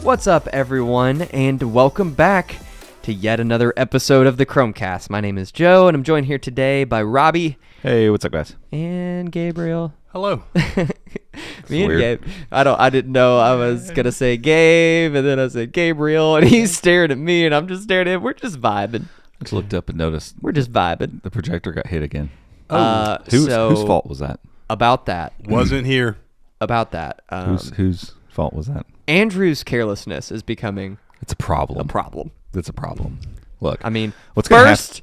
What's up, everyone, and welcome back to yet another episode of the Chromecast. My name is Joe, and I'm joined here today by Robbie. Hey, what's up, guys? And Gabriel. Hello. Me and Gabe. I didn't know I was gonna say Gabe, and then I said Gabriel, and he's staring at me, and I'm just staring at him. We're just vibing. I just looked up and noticed We're just vibing. the projector got hit again. Whose fault was that? About that. Wasn't here. About that. Whose fault was that? Andrew's carelessness is becoming It's a problem. It's a problem. Look, I mean,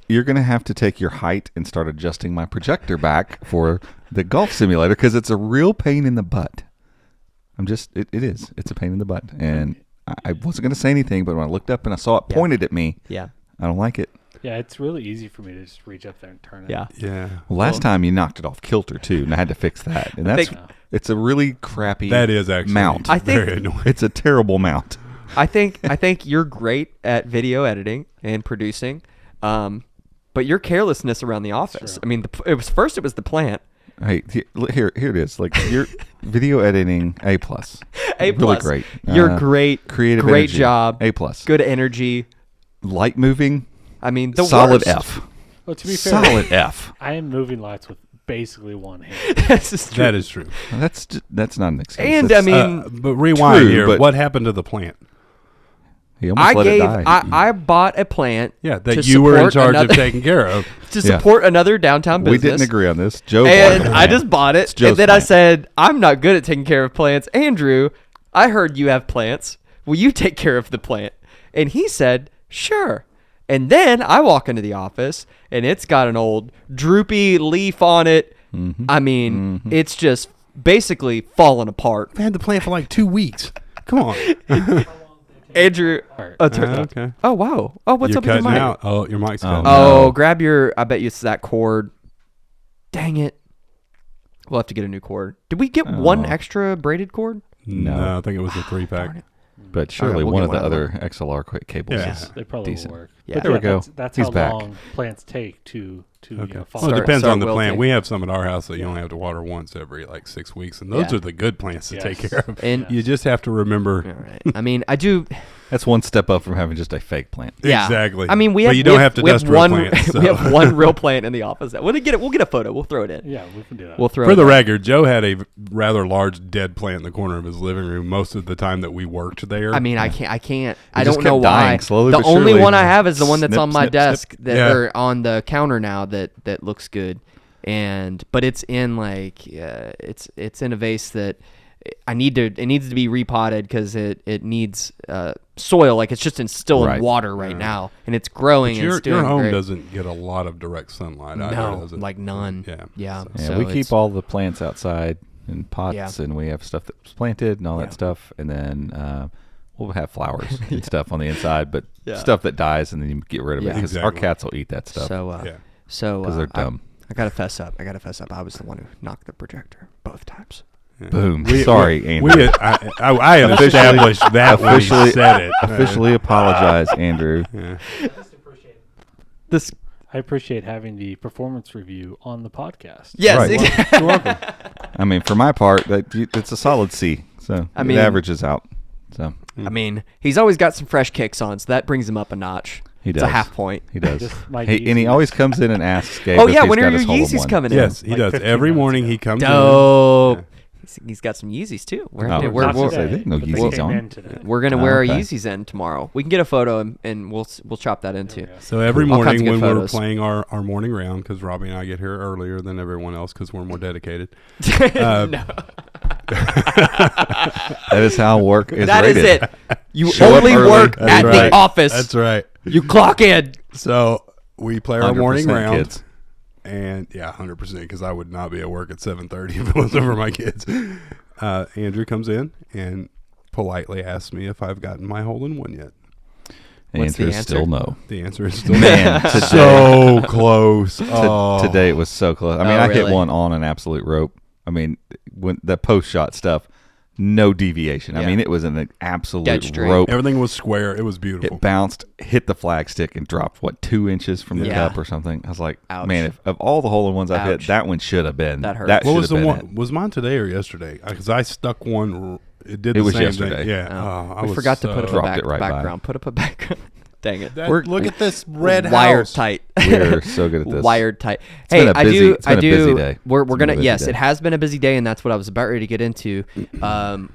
you're going to have to take your height and start adjusting my projector back for the golf simulator because it's a real pain in the butt. It is. It's a pain in the butt. And I wasn't going to say anything, but when I looked up and I saw it pointed at me, I don't like it. Yeah, it's really easy for me to just reach up there and turn it. Yeah. Well, last time you knocked it off kilter, too, and I had to fix that. And it's a really crappy That is actually mount. very annoying. It's a terrible mount. I think you're great at video editing and producing, but your carelessness around the office. I mean, it was the plant. Hey, here it is. Like your video editing, A+. A+. Really great. You're great. Creative great energy, job. A+. Good energy. Light moving. I mean, the solid worst. F. Well, to be fair, Solid F. I am moving lights with basically one hand. This is true. That is true. That's not an excuse. And That's, I mean, But rewind true, here. but- What happened to the plant? he almost let it die. I bought a plant. Yeah, that to you were in support charge of another- taking care of. to support another downtown business. We didn't agree on this. Joe And bought it. I just bought it, Joe's and then I plant. said, I'm not good at taking care of plants. Andrew, I heard you have plants. Will you take care of the plant? And he said, sure. And then I walk into the office, and it's got an old droopy leaf on it. Mm-hmm. I mean, it's just basically falling apart. I had the plant for like 2 weeks. Come on. Andrew, Okay. oh wow, oh what's You're up with your cutting mic? out. Oh, your mic's cutting out. Oh, grab your. I bet you it's that cord. Dang it, we'll have to get a new cord. Did we get one extra braided cord? No, I think it was a 3-pack. But surely we'll one get of the one. other XLR cables Yeah. is They probably decent. will work. Yeah. But There we go. That's He's how back. long plants take to Okay. fall. Well, it depends start on the plant. wilting. We have some at our house that you only have to water once every like 6 weeks, and those Yeah. are the good plants to Yes. take care of. And You just have to remember. all right, I mean, I do. That's one step up from having just a fake plant. Yeah. Exactly. I mean, But you don't have to we dust real one. plants. We have one real plant in the office. We'll get it. We'll get a photo. We'll throw it in. Yeah, we can do that. We'll throw For it the in. record, Joe had a rather large dead plant in the corner of his living room most of the time that we worked there. I mean, I can't. I just don't know kept why. dying slowly The but only surely. one I have is the one that's Snip, on my snip, desk snip. that Yeah. or on the counter now that looks good, but it's in like it's in a vase that it needs to be repotted because it needs soil, like it's just still in Right. water right now, and it's growing. But and your it's doing home great. doesn't get a lot of direct sunlight either, No, does it? like none. Yeah. Yeah. Yeah, So we it's- keep all the plants outside in pots, Yeah. and we have stuff that's planted and all that stuff, and then we'll have flowers and stuff on the inside, but stuff that dies, and then you get rid of it Yeah. because our Exactly. cats will eat that stuff. So Yeah. so because they're dumb. I gotta fess up. I was the one who knocked the projector both times. Boom. Sorry, Andrew. I have established that when he said it. Officially apologize, Andrew. Yeah. This I appreciate having the performance review on the podcast. yes. Right. exactly. You're welcome. I mean, for my part, it's a solid C. So I mean- it averages out. So I mean, he's always got some fresh kicks on, so that brings him up a notch. he does. It's a half point. He does. Just my Hey, and he Yeezys. always comes in and asks Gabe. Oh if yeah, he's when got are your his hole in Yeezys one. coming in? Yes, he Like does. 15 Every minutes morning ago. he comes Dope. He's got some Yeezys too. We're Oh, we're, Not we're- today, there's no but they Yeezys came on. in today. we're gonna Oh, wear okay. our Yeezys in tomorrow. We can get a photo and we'll chop that into. There we go. So every All kinds morning of good when we're photos. playing our morning round, because Robbie and I get here earlier than everyone else because we're more dedicated. No, That is how work is that is rated. it. You Show up only early. work That's at right. the office. That's right. You clock in. So we play our morning 100% round. kids. And yeah, 100%, because I would not be at work at 7:30 if it wasn't for my kids. Andrew comes in and politely asks me if I've gotten my hole in one yet. The What's the answer is answer? still no. The answer is still Man, today, so close. Oh. today it was so close. I mean, Oh, I hit really? one on an absolute rope. I mean, when the post shot stuff, no deviation. I Yeah. mean, it was an absolute Dead straight. rope. Everything was square. It was beautiful. It bounced, hit the flag stick, and dropped, 2 inches from the Yeah. cup or something. I was like, Ouch. man, if of all the hole-in-ones I've hit, Ouch. that one should have been. That hurt. That What should was have the been one? Was mine today or yesterday? Because I stuck one it did It the was same yesterday. thing. Yeah. Oh, I we was forgot to put up a Dropped it right by. background. Put up a background. Dang it. Look at this red wired house. tight. We're so good at this. Wired tight. been Hey, a busy- it's been a busy day. We're It's been a gonna. busy Yes, day. it has been a busy day, and that's what I was about ready to get into.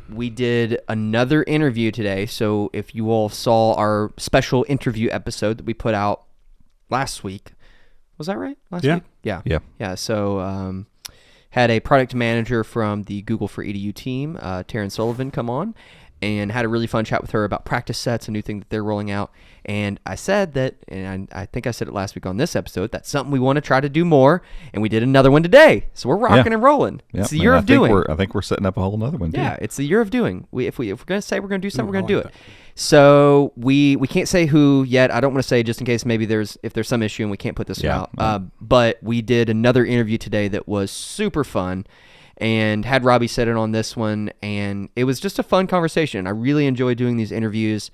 We did another interview today. So if you all saw our special interview episode that we put out last week, was that right? Last Yeah. week. Yeah. Yeah. Yeah. So had a product manager from the Google for EDU team, Taryn Sullivan, come on, and had a really fun chat with her about practice sets, a new thing that they're rolling out. And I said that, and I think I said it last week on this episode, that's something we want to try to do more. And we did another one today. So we're rocking and rolling. It's the year of doing. I think we're setting up a whole nother one too. Yeah, it's the year of doing. If we're going to say we're going to do something, we're going to I do like it. So we can't say who yet. I don't want to say just in case maybe if there's some issue and we can't put this Yeah, out. But we did another interview today that was super fun and had Robbie sit in on this one. And it was just a fun conversation. I really enjoy doing these interviews.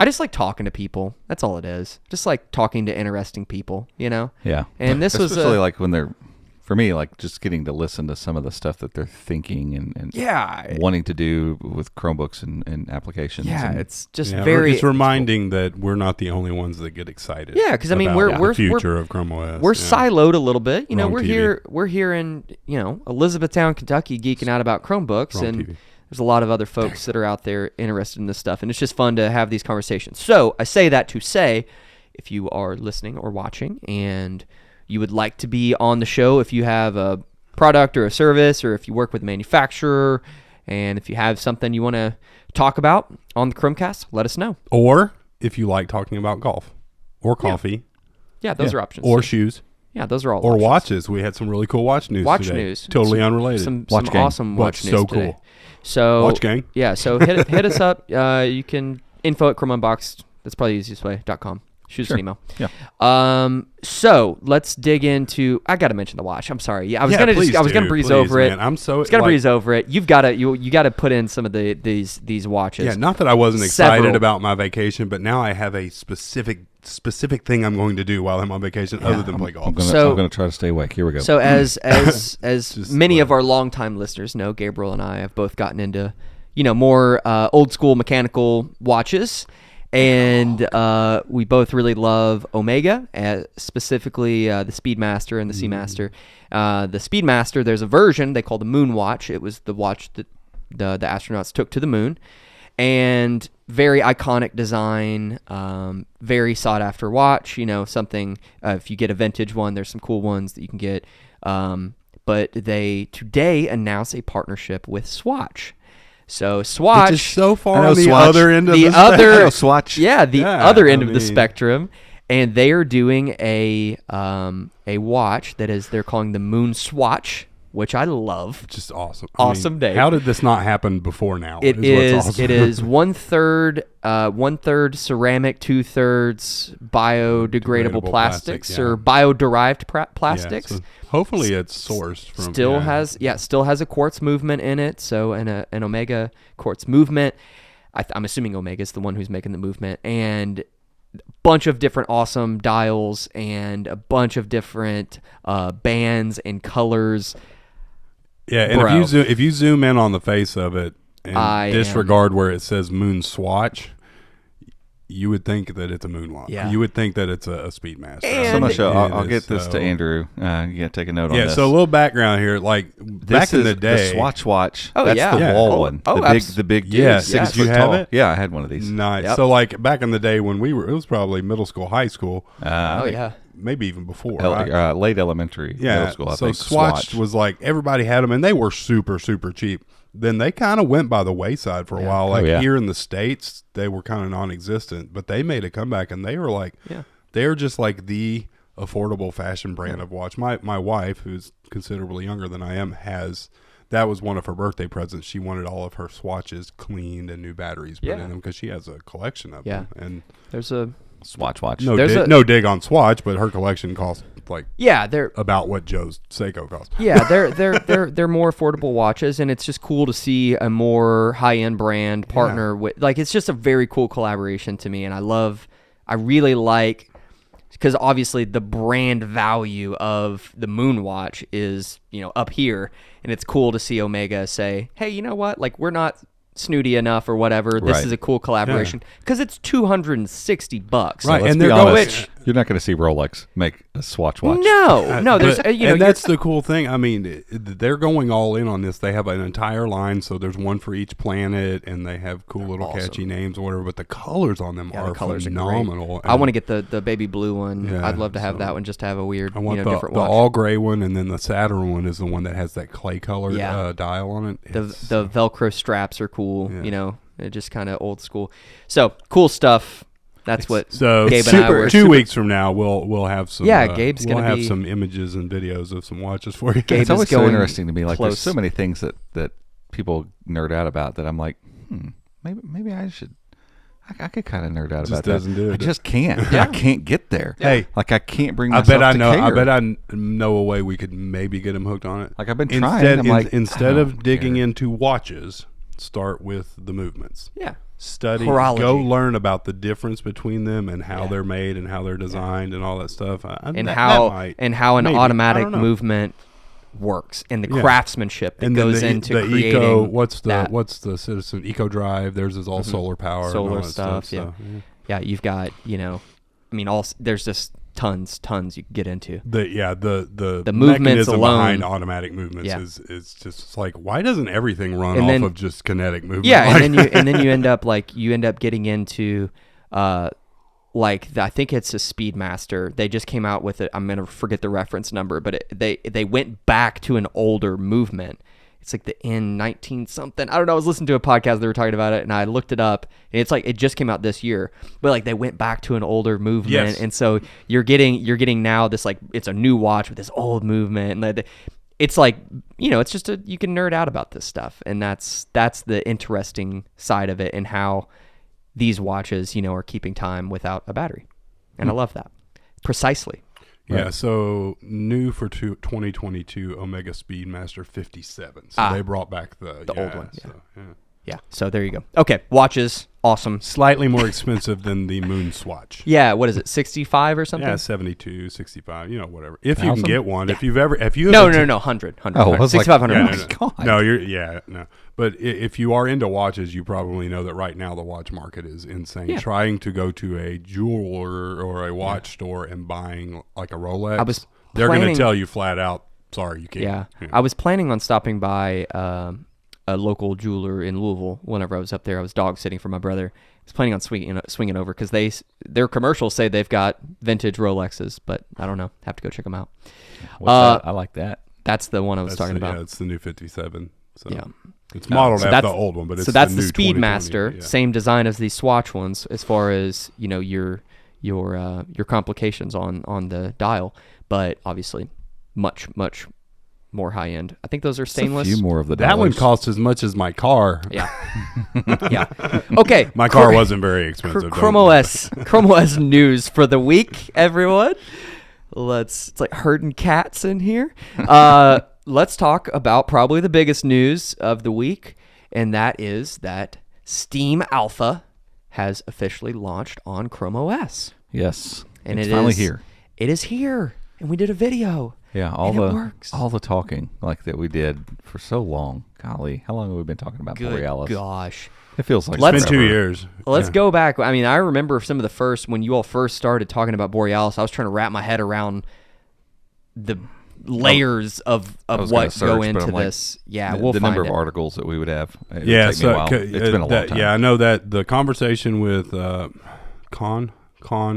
I just like talking to people. That's all it is. Just like talking to interesting people, you know? Yeah. And this was especially like when they're, for me, like just getting to listen to some of the stuff that they're thinking and yeah. wanting to do with Chromebooks and applications. Yeah, and it's just Yeah, very... It's reminding that we're not the only ones that get excited. Yeah, 'cause, I mean, about we're- the future of Chrome OS. We're yeah. siloed a little bit. You know, Wrong TV. we're here in, Elizabethtown, Kentucky, geeking out about Chromebooks, Wrong and TV. there's a lot of other folks that are out there interested in this stuff, and it's just fun to have these conversations. So I say that to say, if you are listening or watching and you would like to be on the show, if you have a product or a service, or if you work with a manufacturer, and if you have something you want to talk about on the Chromecast, let us know. Or if you like talking about golf or coffee Yeah, those are options. or too. shoes Yeah, those are all or options. watches. We had some really cool watch news Watch today. news. Totally unrelated. Some Watch gang. awesome watch Watch news so today. cool. So Watch gang. Yeah, so hit us up. You can info@chromeunboxed. That's probably the easiest way. .com. Shoot us an email. Yeah. So let's dig into. I got to mention the watch. I'm sorry. Yeah, I was Yeah, gonna please breeze do. over Please, it. man. I'm so I was gonna like- breeze over it. You gotta put in some of these watches. Yeah, not that I wasn't excited Several. about my vacation, but now I have a specific thing I'm going to do while I'm on vacation other than play golf. I'm So- gonna try to stay awake. Here we go. So as Just many of whatever. our longtime listeners know, Gabriel and I have both gotten into, more old school mechanical watches, and we both really love Omega, specifically the Speedmaster and the Seamaster. The Speedmaster, there's a version they call the Moon Watch. It was the watch that the astronauts took to the moon, and very iconic design, very sought after watch. Something if you get a vintage one, there's some cool ones that you can get. But they today announced a partnership with Swatch. So Swatch, Which is so I far know on the Swatch. other end of The the other- spectrum. Swatch. yeah, the Yeah, other end I of the mean- spectrum, and they are doing a watch that is they're calling the Moon Swatch, which I love. Just awesome. Awesome day. How did this not happen before now? It what's is. awesome. It is 1/3 ceramic, 2/3 biodegradable Degradable plastics plastic, yeah. or bio-derived Yeah, plastics. so hopefully it's sourced from Still has a quartz movement in it. So an Omega quartz movement. I'm assuming Omega's the one who's making the movement, and a bunch of different awesome dials and a bunch of different bands and colors. Yeah, and Bro. if you zoom in on the face of it and I disregard where it says Moon Swatch, you would think that it's a moon watch. Yeah. You would think that it's a Speedmaster. And- So much. I'll It get is this so- to Andrew. You gotta take a note on Yeah, this. so a little background here. Like back This in is the day, Swatch watch. Oh, That's yeah. the Yeah. wall Oh, one. oh, The big Yes, 6 yes. foot Did you have tall. it? Yeah, I had one of these. nice. Yep. So like back in the day when it was probably middle school, high school, Oh yeah. maybe even before. right? Late elementary, middle school. I so think Swatch was like everybody had them, and they were super super cheap. Then they kind of went by the wayside for a while. Like yeah. here in the States, they were kind of non-existent, but they made a comeback, and they were like, Yeah. they're just like the affordable fashion brand of watch. My wife, who's considerably younger than I am, that was one of her birthday presents. She wanted all of her Swatches cleaned and new batteries put Yeah. in them because she has a collection of Yeah. them. And There's a Swatch watch. no dig on Swatch, but her collection costs like they're about what Joe's Seiko costs. Yeah, they're more affordable watches, and it's just cool to see a more high end brand partner with. Like, it's just a very cool collaboration to me, and I really like, because obviously the brand value of the Moon Watch is up here, and it's cool to see Omega say, hey, you know what? Like, we're not snooty enough or whatever, this Right. is a cool collaboration because it's $260. Right, Let's and be they're honest, going. you're not going to see Rolex make a Swatch watch. No, there's But- you know, and that's the cool thing. I mean, they're going all in on this. They have an entire line, so there's one for each planet, and they have cool little awesome. catchy names or whatever. But the colors on them the are colors phenomenal. are great. I want to get the baby blue one. Yeah, I'd love to have so- that one just to have a weird, I want different the watch. all gray one, and then the Saturn one is the one that has that clay colored Yeah. dial on it. The Velcro straps are cool. Yeah. You know, they're just kind of old school. So cool stuff. That's what So Gabe and I were. 2 weeks from now, we'll have some. Yeah, Gabe's we'll gonna have be- some images and videos of some watches for you. Gabe It's always is so going interesting to me. Like, close. there's so many things that people nerd out about that I'm like, maybe I should. I could kind of nerd out Just about doesn't that. do I it. just can't. I can't get there. Hey, like I can't bring I myself bet I to know. care. I bet I know a way we could maybe get him hooked on it. Like I've been trying. I'm like, instead I of don't digging care. into watches, start with the movements. Yeah. Study, Horology. go learn about the difference between them and how Yeah. they're made and how they're designed and all that stuff. And that how might- an maybe. I automatic don't know. movement works and the Yeah. craftsmanship that and then goes into the creating eco. What's that. Citizen Eco Drive? Theirs is all solar power, and Solar all that stuff, So, Yeah, you've got, there's just tons you can get into. The movements mechanism alone. behind automatic movements Yeah. is just it's like, why doesn't everything run And off then- of just kinetic movement? Yeah, Like- and then you end up getting into I think it's a Speedmaster. They just came out with it. I'm gonna forget the reference number, but they went back to an older movement. It's like the N19 something. I don't know. I was listening to a podcast. They were talking about it, and I looked it up. And it's like it just came out this year, but like they went back to an older movement, Yes. and so you're getting now this like it's a new watch with this old movement, and it's like it's just you can nerd out about this stuff, and that's the interesting side of it, and how these watches are keeping time without a battery, and I love that precisely. Yeah, Right. so new for 2022 Omega Speedmaster 57. So they brought back the old one, So, yeah. Yeah, so there you go. Okay, watches, awesome. Slightly more expensive than the Moon Swatch. Yeah, what is it, 65 or something? Yeah, 72, 65, whatever. If you can Thousand? get one, if you No, have 100. Oh, I was like, 6,500. Yeah, bucks. God. No. But if you are into watches, you probably know that right now the watch market is insane. Yeah. Trying to go to a jeweler or a watch store and buying like a Rolex, I was they're going to planning- tell you flat out, sorry, you can't. Yeah. I was planning on stopping by a local jeweler in Louisville whenever I was up there. I was dog sitting for my brother. I was planning on swinging over because their commercials say they've got vintage Rolexes, but I don't know. Have to go check them out. What's that? I like that. That's the one I was talking about. Yeah, it's the new 57. So Yeah. it's modeled So after that's- the old one, but it's So that's the the new 2020, Speedmaster, yeah. same design as the Swatch ones, as far as your complications on the dial, but obviously much more high end. I think those are It's a stainless. few more of the That one dollars. costs as much as my car. Yeah, yeah. Okay, My car wasn't very expensive. Chrome OS news for the week, everyone. It's like herding cats in here. Let's talk about probably the biggest news of the week, and that is that Steam Alpha has officially launched on Chrome OS. Yes, And it's it finally is here. It is here, and we did a video. Yeah, and it works. all the talking like that we did for so long. Golly, how long have we been talking about Good Borealis? gosh. It feels like Let's- It's been forever. 2 years. Let's Yeah. go back. I mean, I remember some of the first, when you all first started talking about Borealis, I was trying to wrap my head around the layers of I was gonna what search, go but into I'm like, this. Yeah, the we'll find number it. of articles that we would have. It would Yeah, take me a while. It's been a long time. Yeah, I know that the conversation with Con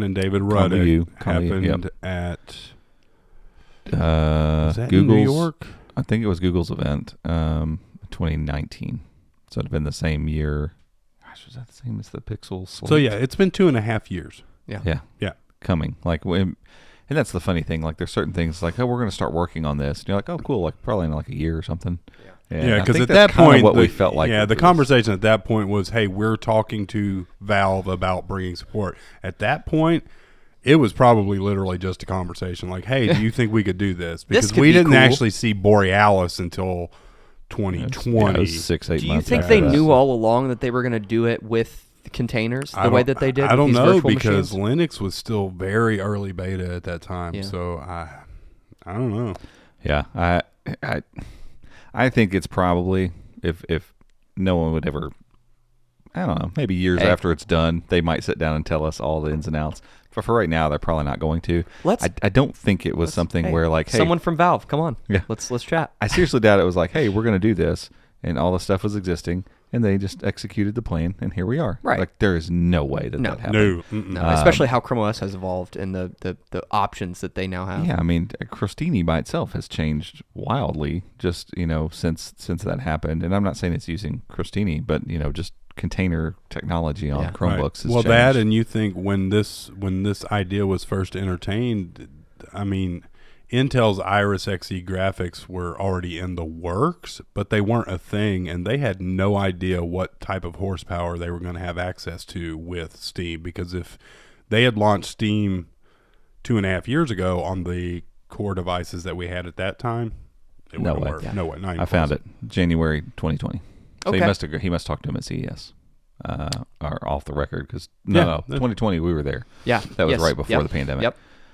and David Ruddick happened yep. at was that Google's, in New York. I think it was Google's event, 2019. So it'd been the same year. Gosh, was that the same as the Pixel? Slate? So yeah, it's been 2.5 years. Yeah, Yeah. coming. And that's the funny thing. Like, there's certain things like, oh, we're going to start working on this. And you're like, oh, cool. Like, probably in like a year or something. And Yeah, I because think at that's that kinda point, what we felt like. Yeah, with the this. conversation at that point was, hey, we're talking to Valve about bringing support. At that point, it was probably literally just a conversation. Like, hey, do you think we could do this? Because could we be didn't cool. actually see Borealis until Yeah, 2020. it was 6-8 Do you months. think after they that. knew all along that they were going to do it with containers the way that they did? I with don't these know virtual because machines? Linux was still very early beta at that time. Yeah. So I don't know. Yeah, I think it's probably if no one would ever I don't know, maybe years Hey. after it's done, they might sit down and tell us all the ins and outs. But for right now, they're probably not going to. I don't think it was something where like, hey, someone from Valve, come on, Yeah. let's chat. I seriously doubt it was like, hey, we're going to do this, and all the stuff was existing, and they just executed the plan, and here we are. Right. Like, there is no way that No. happened. No, especially how Chrome OS has evolved and the options that they now have. Yeah, I mean, Crostini by itself has changed wildly just, since that happened. And I'm not saying it's using Crostini, but, just container technology on Yeah. Chromebooks has Well, changed. that, and you think when this idea was first entertained, I mean, Intel's Iris Xe graphics were already in the works, but they weren't a thing, and they had no idea what type of horsepower they were going to have access to with Steam, because if they had launched Steam 2.5 years ago on the core devices that we had at that time, it No wouldn't way. work. Yeah. No way. Not even I found close. it January 2020. So Okay. he must talk to him at CES, or off the record, because Yeah. 2020 we were there. Yeah, That was yes, right before yep, the pandemic.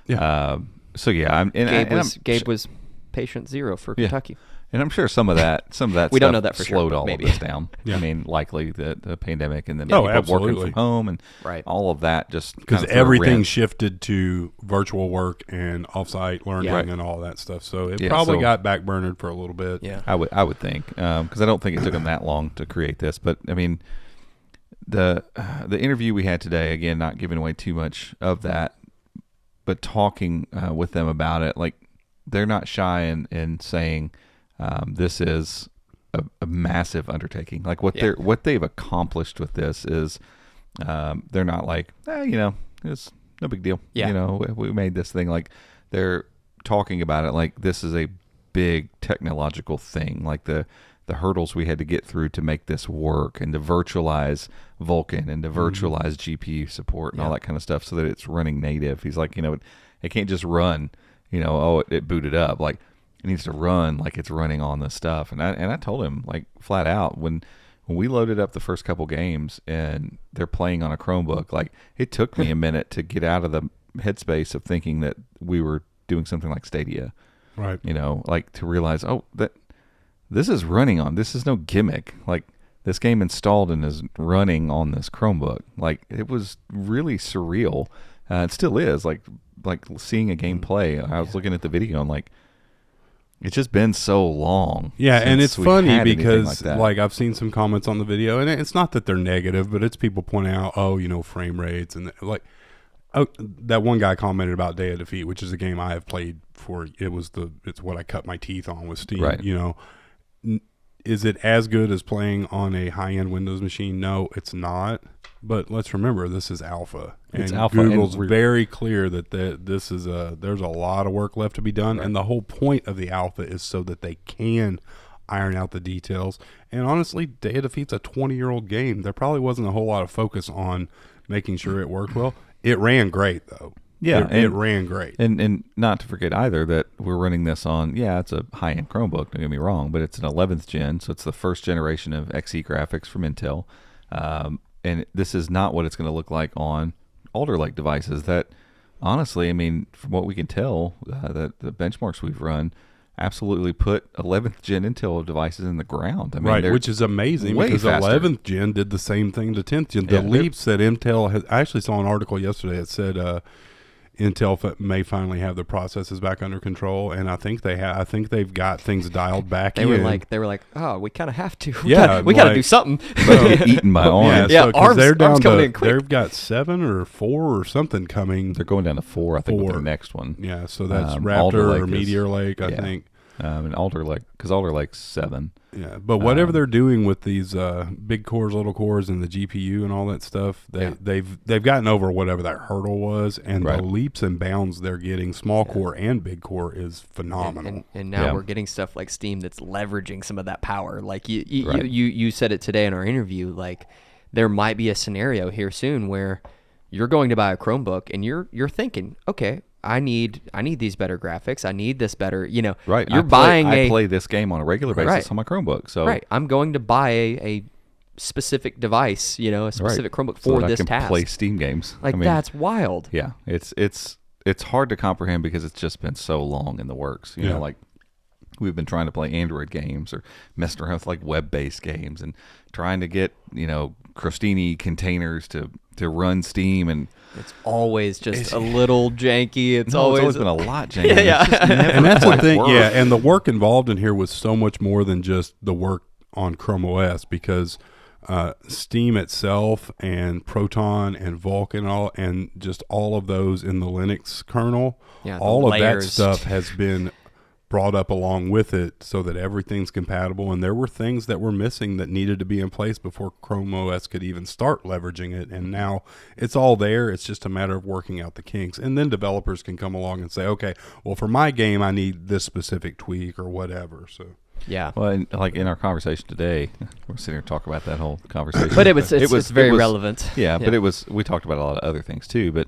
Yep. So yeah, Gabe was patient zero for Yeah. Kentucky. And I'm sure some of that We stuff don't know that for sure, slowed but all maybe. of this down. Yeah. I mean, likely the pandemic and then Oh, people working absolutely. from home and Right. all of that just Because kind of threw a everything wrench. shifted to virtual work and offsite learning Yeah. and all that stuff. So it Yeah, probably so- got backburnered for a little bit. Yeah. I would think, because I don't think it took them that long to create this. But I mean, the interview we had today, again, not giving away too much of that, but talking with them about it, like they're not shy in saying this is a massive undertaking. Like what they've accomplished with this is they're not like, it's no big deal. Yeah. We made this thing. Like they're talking about it like this is a big technological thing. Like the hurdles we had to get through to make this work, and to virtualize Vulkan, and to virtualize GPU support and all that kind of stuff so that it's running native. He's like, it can't just run, it booted up. Like it needs to run like it's running on this stuff. And I told him like flat out when we loaded up the first couple games and they're playing on a Chromebook, like it took me a minute to get out of the headspace of thinking that we were doing something like Stadia. Right. Like to realize, that this is running on, this is no gimmick. Like this game installed and is running on this Chromebook. Like it was really surreal. It still is like seeing a game play. I was looking at the video and like, it's just been so long. Yeah, and since it's we've funny had anything because that. like I've seen some comments on the video, and it's not that they're negative, but it's people pointing out, frame rates and that one guy commented about Day of Defeat, which is a game I have played for. It's what I cut my teeth on with Steam. Right. Is it as good as playing on a high-end Windows machine? No, it's not. But let's remember, this is alpha. It's and alpha, and Google's we're- very clear that there's a lot of work left to be done, and the whole point of the alpha is so that they can iron out the details. And honestly, Day of Defeat's a 20-year-old game. There probably wasn't a whole lot of focus on making sure it worked well. It ran great, though. Yeah, it ran great. And not to forget either that we're running this on, it's a high-end Chromebook, don't get me wrong, but it's an 11th gen, so it's the first generation of Xe graphics from Intel. And this is not what it's going to look like on Alder Lake devices that, honestly, I mean, from what we can tell, the benchmarks we've run absolutely put 11th gen Intel devices in the ground. I mean, Right, they're which is amazing way because faster. 11th gen did the same thing to 10th gen. The Yeah, they're- leaps that Intel has, I actually saw an article yesterday that said Intel may finally have the processes back under control, and I think they have. I think they've got things dialed back. They were like, oh, we kind of have to. Yeah, we got to like- do something. eaten by arms. Yeah, 'cause they're down arms coming to, in quick. they've got 7 or 4 or something coming. They're going down to 4, I think, with 4. their next one. Yeah, so that's Alder Raptor Lake or is- Meteor Lake, I yeah. think. And Alder Lake, because Alder Lake's 7. Yeah, but whatever they're doing with these big cores, little cores, and the GPU and all that stuff, they've gotten over whatever that hurdle was, and Right. the leaps and bounds they're getting, small core and big core, is phenomenal. And now Yeah. we're getting stuff like Steam that's leveraging some of that power. Like you, Right. you said it today in our interview. Like there might be a scenario here soon where you're going to buy a Chromebook and you're thinking, okay, I need these better graphics. I need this better. Right. You're buying I a play this game on a regular basis Right. on my Chromebook. So right. I'm going to buy a specific device. A specific Chromebook so for that this I can task. play Steam games. Like I mean, that's wild. Yeah, it's hard to comprehend because it's just been so long in the works. You Yeah. know, like we've been trying to play Android games or messing around with like web-based games and trying to get, Crostini containers to run Steam, and It's always just a little janky. It's no, always it's always been a lot janky. Yeah. It's just never And that's the quite thing, worked. yeah. And the work involved in here was so much more than just the work on Chrome OS, because Steam itself and Proton and Vulkan and just all of those in the Linux kernel, Yeah, the all of that layers. stuff has been brought up along with it so that everything's compatible. And there were things that were missing that needed to be in place before Chrome OS could even start leveraging it. And now it's all there. It's just a matter of working out the kinks. And then developers can come along and say, okay, well, for my game, I need this specific tweak or whatever. So yeah. Well, and like in our conversation today, we're sitting here talking about that whole conversation. But it's very relevant. Yeah, but we talked about a lot of other things too. But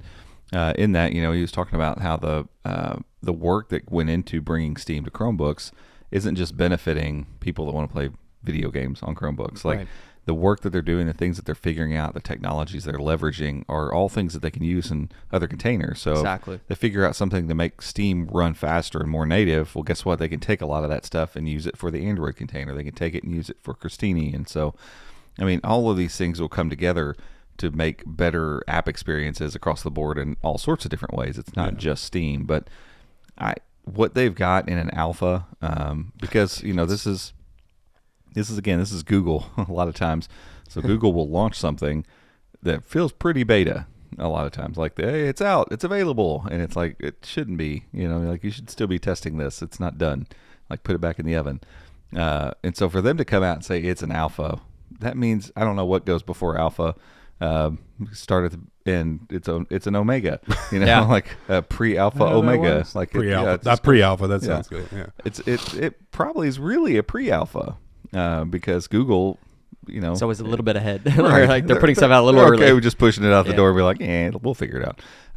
in that, he was talking about how the work that went into bringing Steam to Chromebooks isn't just benefiting people that want to play video games on Chromebooks. Like Right. the work that they're doing, the things that they're figuring out, the technologies they're leveraging are all things that they can use in other containers. So Exactly. they figure out something to make Steam run faster and more native. Well, guess what? They can take a lot of that stuff and use it for the Android container. They can take it and use it for Crostini. And so, I mean, all of these things will come together to make better app experiences across the board in all sorts of different ways. It's not just Steam, but what they've got in an alpha, because this is Google a lot of times. So Google will launch something that feels pretty beta a lot of times, like hey, it's out, it's available, and it's like it shouldn't be. Like you should still be testing this. It's not done. Like put it back in the oven. And so for them to come out and say it's an alpha, that means I don't know what goes before alpha. Start at the end. It's an omega, Yeah. like a pre-alpha omega, like pre-alpha. it's Not just- pre-alpha. That sounds good. Yeah. it probably is really a pre-alpha because Google, It's always a little bit ahead. right, Like they're putting stuff out a little they're early. okay with just pushing it out the Yeah. door and be like, we'll figure it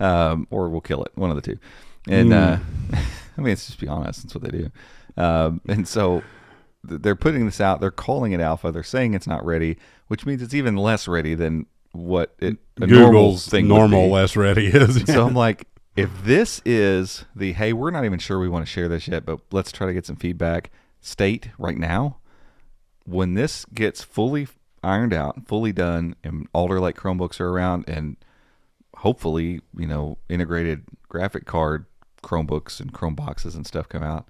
out, or we'll kill it, one of the two. And I mean, let's just be honest, that's what they do. And so they're putting this out. They're calling it alpha. They're saying it's not ready, which means it's even less ready than what a normal Google's thing would normal be. less ready is. So I'm like, if this is the, hey, we're not even sure we want to share this yet, but let's try to get some feedback state right now, when this gets fully ironed out, fully done, and Alder Lake Chromebooks are around, and hopefully, integrated graphic card Chromebooks and Chromeboxes and stuff come out,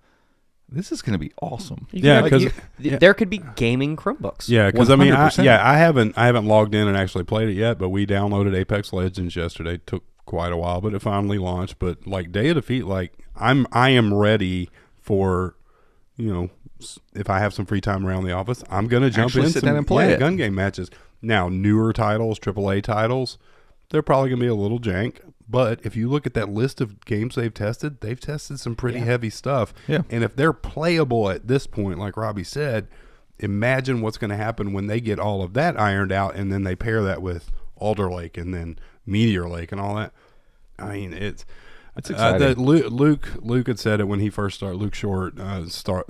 this is going to be awesome. Yeah, Like, 'cause- there could be gaming Chromebooks. Yeah, because I mean, 100%. I haven't logged in and actually played it yet, but we downloaded Apex Legends yesterday. Took quite a while, but it finally launched. But like Day of Defeat, like I am ready for, if I have some free time around the office, I'm gonna jump Actually in sit some down and play it. gun game matches. Now, newer titles, AAA titles, they're probably gonna be a little jank. But if you look at that list of games they've tested some pretty heavy stuff. Yeah. And if they're playable at this point, like Robbie said, imagine what's going to happen when they get all of that ironed out, and then they pair that with Alder Lake and then Meteor Lake and all that. I mean, it's exciting. Luke had said it when he first started. Luke Short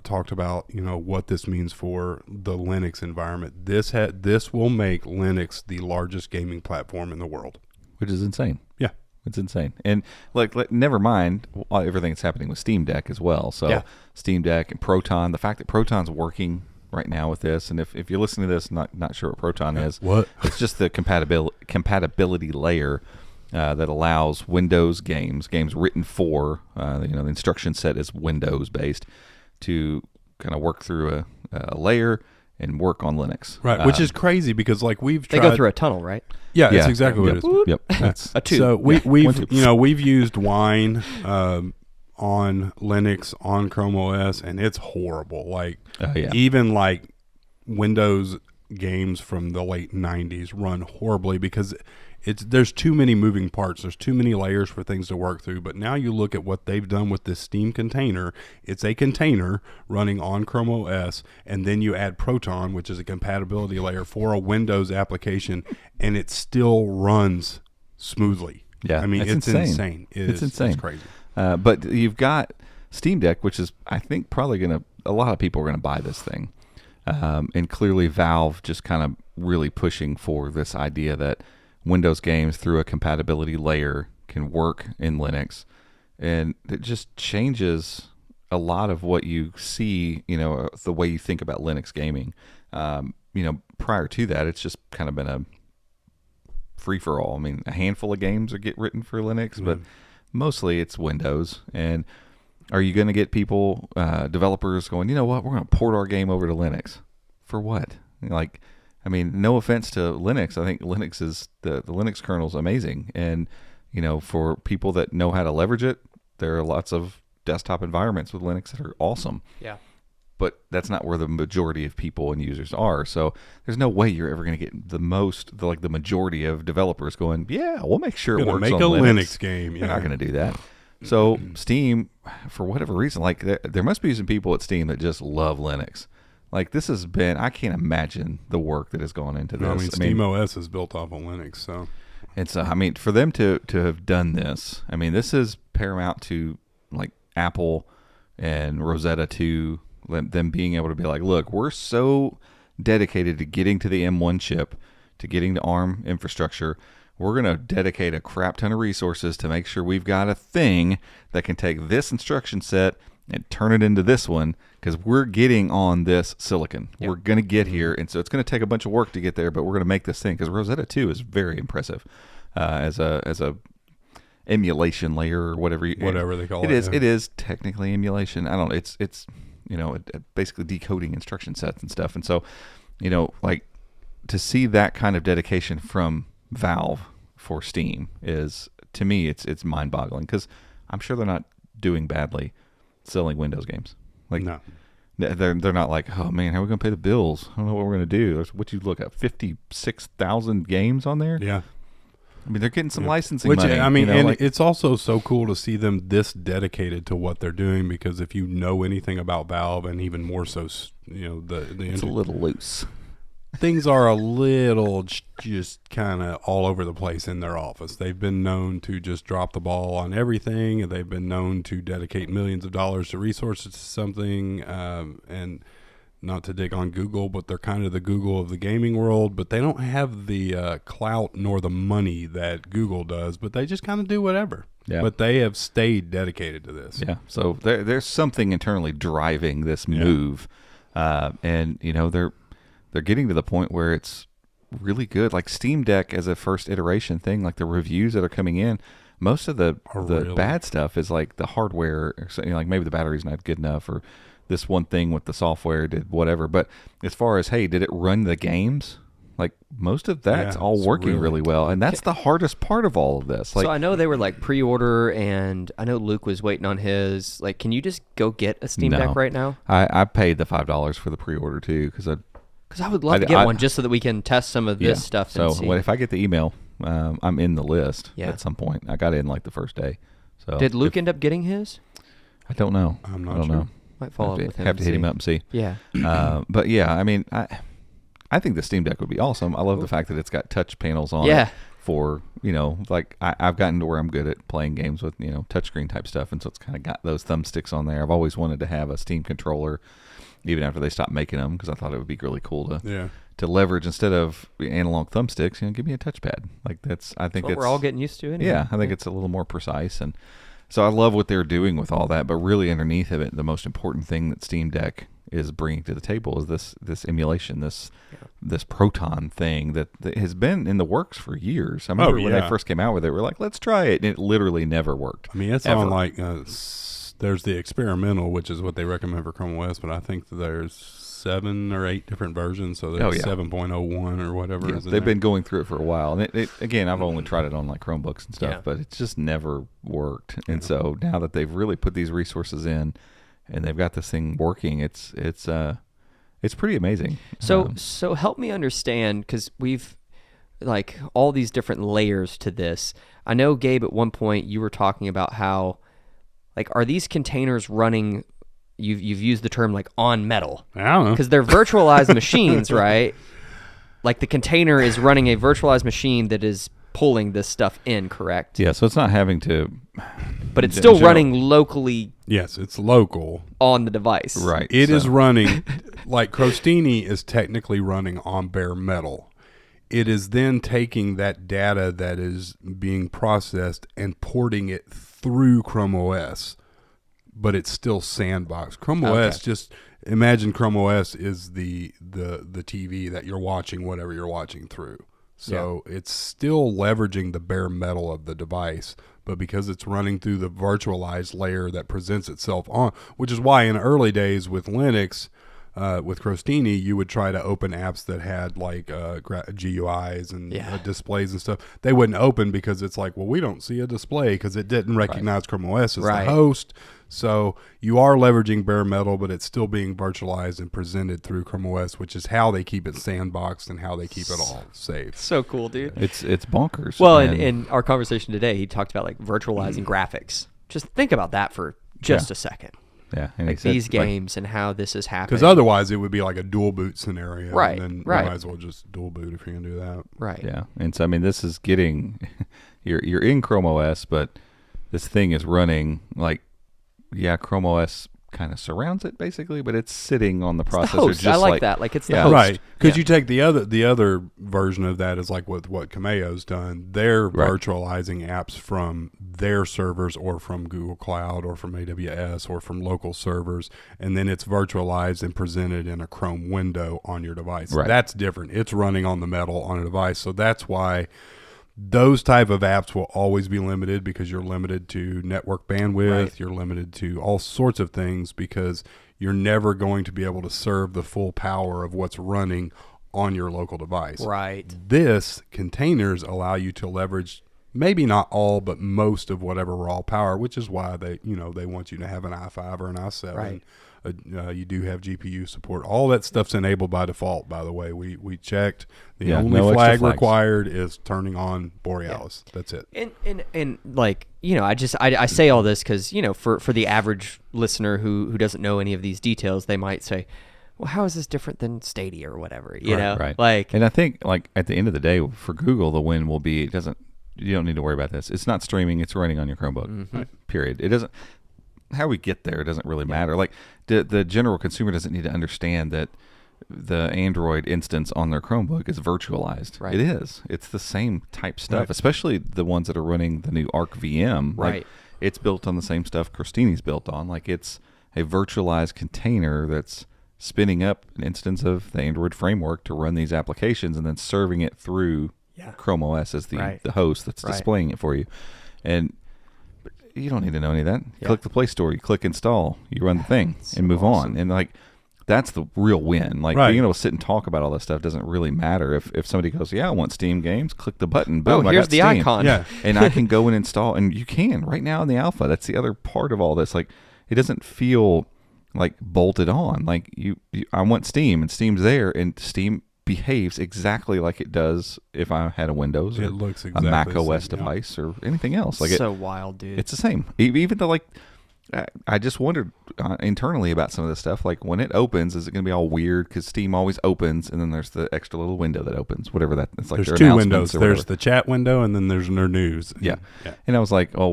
talked about what this means for the Linux environment. This will make Linux the largest gaming platform in the world, Which is insane. Yeah. It's insane. And like never mind everything that's happening with Steam Deck as well. So Yeah. Steam Deck and Proton, the fact that Proton's working right now with this, and if you're listening to this, not sure what Proton is, What? it's just the compatibility layer that allows Windows games written for, the instruction set is Windows based, to kind of work through a layer and work on Linux. Right, which is crazy because like we've They tried. go through a tunnel, right? Yeah, that's exactly what it is. Yep. That's A tube. So one we've tube. we've used Wine on Linux on Chrome OS, and it's horrible. Like yeah. even like Windows games from the late '90s run horribly because there's too many moving parts. There's too many layers for things to work through. But now you look at what they've done with this Steam container. It's a container running on Chrome OS, and then you add Proton, which is a compatibility layer for a Windows application, and it still runs smoothly. Yeah, I mean, it's insane. It's insane. It's crazy. But you've got Steam Deck, which is, I think, probably a lot of people are going to buy this thing. And clearly Valve just kind of really pushing for this idea that Windows games through a compatibility layer can work in Linux. And it just changes a lot of what you see, the way you think about Linux gaming, prior to that, it's just kind of been a free for all. I mean, a handful of games are get written for Linux, but mostly it's Windows. And are you going to get people, developers going, you know what, we're going to port our game over to Linux? For what? Like, I mean, no offense to Linux. I think Linux is the Linux kernel is amazing. And, for people that know how to leverage it, there are lots of desktop environments with Linux that are awesome. Yeah. But that's not where the majority of people and users are. So there's no way you're ever going to get the majority of developers going, yeah, we'll make sure it works make on a Linux. Linux game. You're not going to do that. So Steam, for whatever reason, like there must be some people at Steam that just love Linux. Like this has been, I can't imagine the work that has gone into this. I mean, Steam OS is built off of Linux, so. And so, I mean, for them to have done this, I mean, this is paramount to like Apple and Rosetta 2, them being able to be like, look, we're so dedicated to getting to the M1 chip, to getting to ARM infrastructure. We're going to dedicate a crap ton of resources to make sure we've got a thing that can take this instruction set and turn it into this one, because we're getting on this silicon. Yep. We're going to get here, and so it's going to take a bunch of work to get there, but we're going to make this thing, because Rosetta 2 is very impressive as a emulation layer or whatever they call it. It is technically emulation. I don't know. It's basically decoding instruction sets and stuff. And so, like to see that kind of dedication from Valve for Steam is, to me, it's mind-boggling, because I'm sure they're not doing badly selling Windows games. Like, no. They're not like, oh man, how are we going to pay the bills? I don't know what we're going to do. There's, what you look at, 56,000 games on there? Yeah. I mean, they're getting some licensing money. I mean, and it's also so cool to see them this dedicated to what they're doing, because if you know anything about Valve, and even more so, it's a little loose. Things are a little just kind of all over the place in their office. They've been known to just drop the ball on everything, and they've been known to dedicate millions of dollars to resources to something, and not to dig on Google, but they're kind of the Google of the gaming world, but they don't have the clout nor the money that Google does, but they just kind of do whatever. Yeah. But they have stayed dedicated to this. Yeah. So there's something internally driving this move, and they're getting to the point where it's really good. Like Steam Deck as a first iteration thing, like the reviews that are coming in, most of the really bad stuff is like the hardware, like maybe the battery's not good enough, or this one thing with the software did whatever. But as far as, hey, did it run the games? Like most of that's all working really well, and that's the hardest part of all of this. Like, so I know they were like pre-order, and I know Luke was waiting on his. Like, can you just go get a Steam Deck right now? I paid the $5 for the pre-order too, because I would love to get one, just so that we can test some of this stuff. So and see. If I get the email, I'm in the list at some point. I got in like the first day. So did Luke end up getting his? I don't know. I'm not I don't sure. know. Might follow up with him. Have to hit him up and see. Yeah. But yeah, I mean, I think the Steam Deck would be awesome. I love the fact that it's got touch panels on it for, like I've gotten to where I'm good at playing games with, touchscreen type stuff. And so it's kind of got those thumbsticks on there. I've always wanted to have a Steam controller, even after they stopped making them, because I thought it would be really cool to leverage, instead of analog thumbsticks, give me a touchpad. Like I think what we're all getting used to anyway. Yeah, I think it's a little more precise. And so I love what they're doing with all that, but really underneath of it, the most important thing that Steam Deck is bringing to the table is this emulation, this Proton thing that has been in the works for years. I remember when they first came out with it, we're like, let's try it, and it literally never worked. I mean, it's on like there's the experimental, which is what they recommend for Chrome OS, but I think there's 7 or 8 different versions, so there's 7.01 or whatever. Yeah, they've been going through it for a while, and it again, I've only tried it on like Chromebooks and stuff, but it's just never worked. And so now that they've really put these resources in, and they've got this thing working, it's pretty amazing. So help me understand, because we've like all these different layers to this. I know, Gabe, at one point you were talking about how, like, are these containers running? You've used the term like on metal. I don't know, because they're virtualized machines, right? Like the container is running a virtualized machine that is pulling this stuff in, correct? Yeah, so it's not having to, but it's still running locally. Yes, it's local on the device. Right. It is running, like Crostini is technically running on bare metal. It is then taking that data that is being processed and porting it through Chrome OS but it's still sandbox. Chrome OS, just imagine Chrome OS is the TV that you're watching whatever you're watching through. So it's still leveraging the bare metal of the device, but because it's running through the virtualized layer that presents itself on, which is why in early days with Linux, with Crostini, you would try to open apps that had like GUIs and displays and stuff. They wouldn't open because it's like, well, we don't see a display because it didn't recognize Chrome OS as the host. So you are leveraging bare metal, but it's still being virtualized and presented through Chrome OS, which is how they keep it sandboxed and how they keep it all safe. So cool, dude. It's bonkers. Well, and in our conversation today, he talked about like virtualizing graphics. Just think about that for just a second. Yeah, and like these games and how this is happening. Because otherwise, it would be like a dual boot scenario, right? And then you might as well just dual boot if you're gonna do that, right? Yeah, and so I mean, this is getting you're in Chrome OS, but this thing is running like Chrome OS kind of surrounds it basically, but it's sitting on the processor. The host. Just I like that. Like it's the host, right? Because you take the other version of that is like with what Kameo's done. They're virtualizing apps from their servers or from Google Cloud or from AWS or from local servers, and then it's virtualized and presented in a Chrome window on your device. Right. That's different. It's running on the metal on a device, so that's why those type of apps will always be limited because you're limited to network bandwidth. You're limited to all sorts of things because you're never going to be able to serve the full power of what's running on your local device. Right. This containers allow you to leverage maybe not all, but most of whatever raw power, which is why they want you to have an i5 or an i7. Right. You do have GPU support. All that stuff's enabled by default, by the way. We checked. The only no flag extra flags required is turning on Borealis. That's it. And like, I say all this because, for the average listener who doesn't know any of these details, they might say, well, how is this different than Stadia or whatever, you know? Right. Like, and I think like at the end of the day for Google, the win will be, you don't need to worry about this. It's not streaming. It's running on your Chromebook, period. It doesn't, how we get there doesn't really matter. Like the general consumer doesn't need to understand that the Android instance on their Chromebook is virtualized. Right. It is. It's the same type stuff, especially the ones that are running the new Arc VM. Right. Like, it's built on the same stuff Crostini's built on. Like it's a virtualized container that's spinning up an instance of the Android framework to run these applications and then serving it through Chrome OS as the host that's displaying it for you. And you don't need to know any of that. You click the Play Store, you click install, you run the thing and move on. And like that's the real win. Like being able to sit and talk about all this stuff doesn't really matter. If somebody goes, I want Steam games, click the button, boom, here's I got the Steam. icon. Yeah. And I can go and install, and you can right now in the alpha. That's the other part of all this. Like it doesn't feel like bolted on. Like I want Steam, and Steam's there, and Steam behaves exactly like it does if I had a Windows or It looks a exactly Mac the same, OS device or anything else. Like so wild, dude. it's the same. Even though I just wondered internally about some of this stuff. Like when it opens, is it going to be all weird? Because Steam always opens, and then there's the extra little window that opens, whatever that. It's like there's their two windows. announcements or There's whatever. the chat window, and then there's their news. Yeah. And I was like, oh,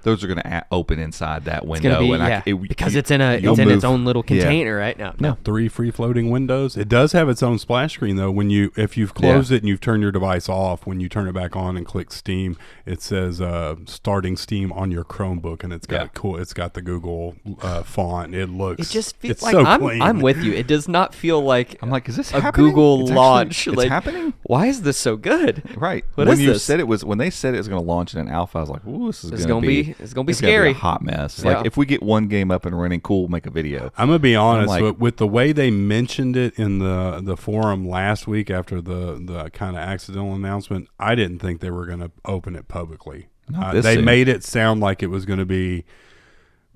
those are going to open inside that window? It's gonna be, because it's in its own little container, right? No. 3 free floating windows. It does have its own splash screen though. If you've closed it and you've turned your device off, when you turn it back on and click Steam, it says starting Steam on your Chromebook, and it's got it's got the Google font. It looks. It just feels it's like so I'm clean. with you. It does not feel like I'm like, is this a happening? Google It's launch? It's like, happening. Why is this so good? Right. What when is you this? said when they said it was going to launch in an alpha, I was like, ooh, this is going to be it's gonna be it's scary. a hot mess. Yeah. Like if we get one game up and running, cool, make a video. I'm gonna be honest, like- with the way they mentioned it in the forum last week after the kind of accidental announcement, I didn't think they were gonna open it publicly. Not this They soon. made it sound like it was gonna be.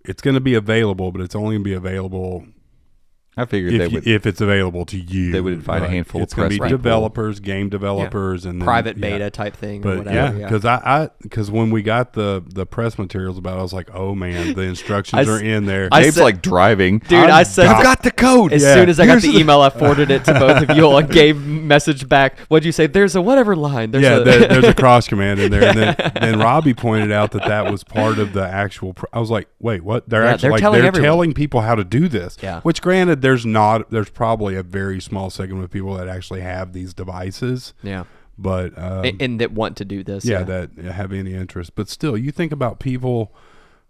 It's gonna be available, but it's only gonna be available I figured if it's available to you. they would invite a handful of It's gonna press be people. developers, game developers, and then, Private beta type thing, or But whatever. because when we got the press materials about it, I was like, oh man, the instructions I are s- in there. I Dave's said- like driving. Dude, I said I've got the code. as soon as I got the email, I forwarded it to both of you all and gave message back. What'd you say? There's a whatever line. There's a cross command in there, and then Robbie pointed out that was part of the actual. I was like, wait, what? They're telling people how to do this. Yeah. Which, granted, there's probably a very small segment of people that actually have these devices. Yeah. But And that want to do this. that have any interest. But still, you think about people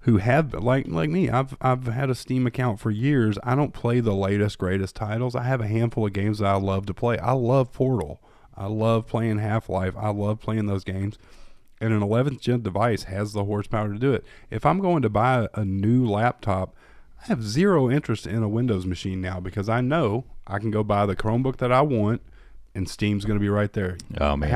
who have like me. I've had a Steam account for years. I don't play the latest greatest titles. I have a handful of games that I love to play. I love Portal. I love playing Half-Life. I love playing those games. And an 11th gen device has the horsepower to do it. If I'm going to buy a new laptop, I have zero interest in a Windows machine now because I know I can go buy the Chromebook that I want, and Steam's going to be right there. Oh man,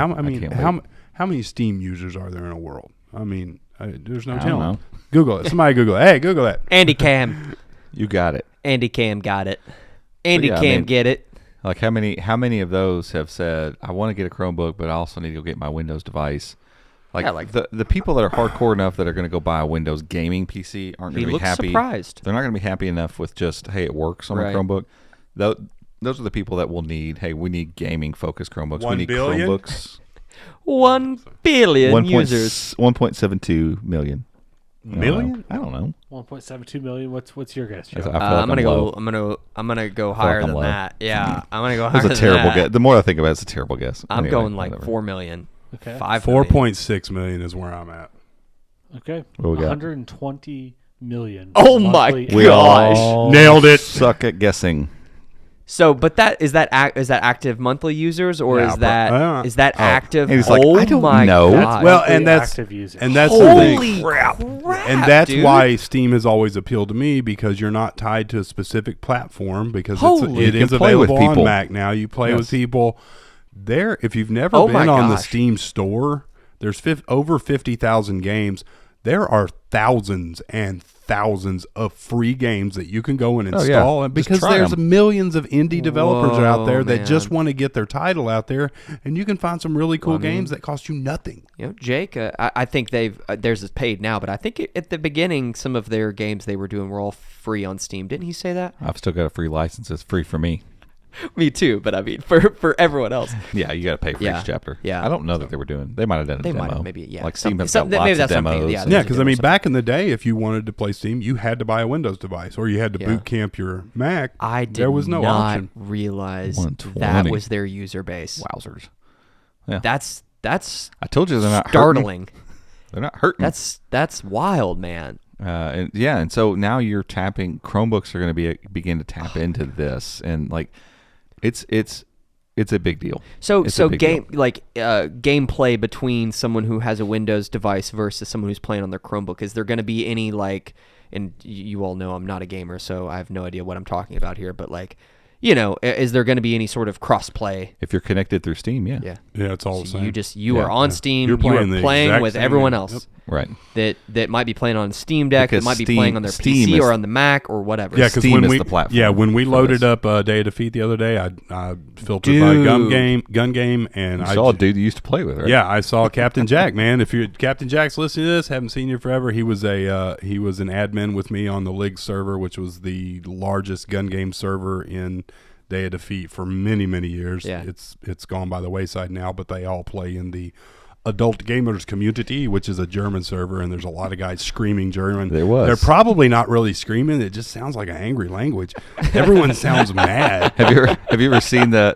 How many Steam users are there in a world? I mean, there's no I don't telling. know. Google it. Somebody Google it. Hey, Google that. Andy Cam. You got it. Andy Cam got it. Andy yeah, I Cam mean- get it. Like how many of those have said, I want to get a Chromebook, but I also need to go get my Windows device? Like, Yeah, like- the people that are hardcore enough that are going to go buy a Windows gaming PC aren't He going to be looks happy. surprised. They're not going to be happy enough with just, hey, it works on Right. a Chromebook. Those are the people that will need, hey, we need gaming focused Chromebooks. 1 we need billion? Chromebooks. 1 billion 1. users. 1.72 million. Million? I don't know. 1.72 million. What's your guess, I Joe? feel like I'm gonna go. low. I'm gonna go I feel like higher I'm than low. that. Yeah, I'm gonna go higher That's a than terrible that. guess. The more I think about it, it's a terrible guess. I'm Anyway, going like whatever. 4 million. Okay. 5 million. 4.6 million is where I'm at. Okay. What we got? 120 million. Oh my monthly- We Gosh. all Nailed it. Suck at guessing. So, but is that active monthly users or Yeah, is that but- active? And he's like, oh I don't my know. God. Well, monthly and that's- active users. And that's the thing. holy crap! And that's dude. why Steam has always appealed to me, because you're not tied to a specific platform, because Holy. it You is can play with available on people. Mac now. You play with Yes. people there. If you've never Oh been my on the gosh. Steam store, there's over 50,000 games. There are thousands and thousands of free games that you can go and Oh, yeah. install, and Just because try there's 'em. millions of indie developers out there that man. just want to get their title out there, and you can find some really cool I mean- games that cost you nothing. You know, Jake, I think theirs is paid now, but I think at the beginning some of their games they were doing were all free on Steam. Didn't he say that? I've still got a free license. It's free for me. Me too, but I mean for everyone else. Yeah, you got to pay for Yeah. each chapter. Yeah. I don't know that they were doing. They might have done a They demo. might have, maybe, yeah. Like Steam has Some- got maybe lots of that's something, demos. yeah, and- Yeah, because I demo mean, something. back in the day, if you wanted to play Steam, you had to buy a Windows device, or you had to Yeah. boot camp your Mac. I did there was no not option. realize 120. that was their user base. Wowzers. Yeah. That's I told you they're not hurting. startling. They're not hurting. That's wild, man. And so now you're tapping. Chromebooks are going to begin to tap into this, and like, it's a big deal. So It's a big deal. gameplay between someone who has a Windows device versus someone who's playing on their Chromebook. Is there going to be any like? And you all know I'm not a gamer, so I have no idea what I'm talking about here. But like, you know, is there going to be any sort of cross-play? If you're connected through Steam, yeah. Yeah. Yeah, it's all the So same. you Yeah, are on yeah. Steam. You're You playing are the playing exact with same everyone game. else Right. that might be playing on Steam Deck, Because that might be Steam- playing on their Steam PC is- or on the Mac or whatever. Yeah, because Steam when is we the platform when we for loaded this. up Day of Defeat the other day, I filtered by Gun Game, and You I saw a dude you used to play with, right? Yeah, I saw Captain Jack, man. If you Captain Jack's listening to this, haven't seen you forever. He was an admin with me on the League server, which was the largest gun game server in Day of Defeat for many, many years. Yeah. It's gone by the wayside now, but they all play in the Adult Gamers Community, which is a German server, and there's a lot of guys screaming German. There was. They're probably not really screaming. It just sounds like an angry language. Everyone sounds mad. Have you ever seen the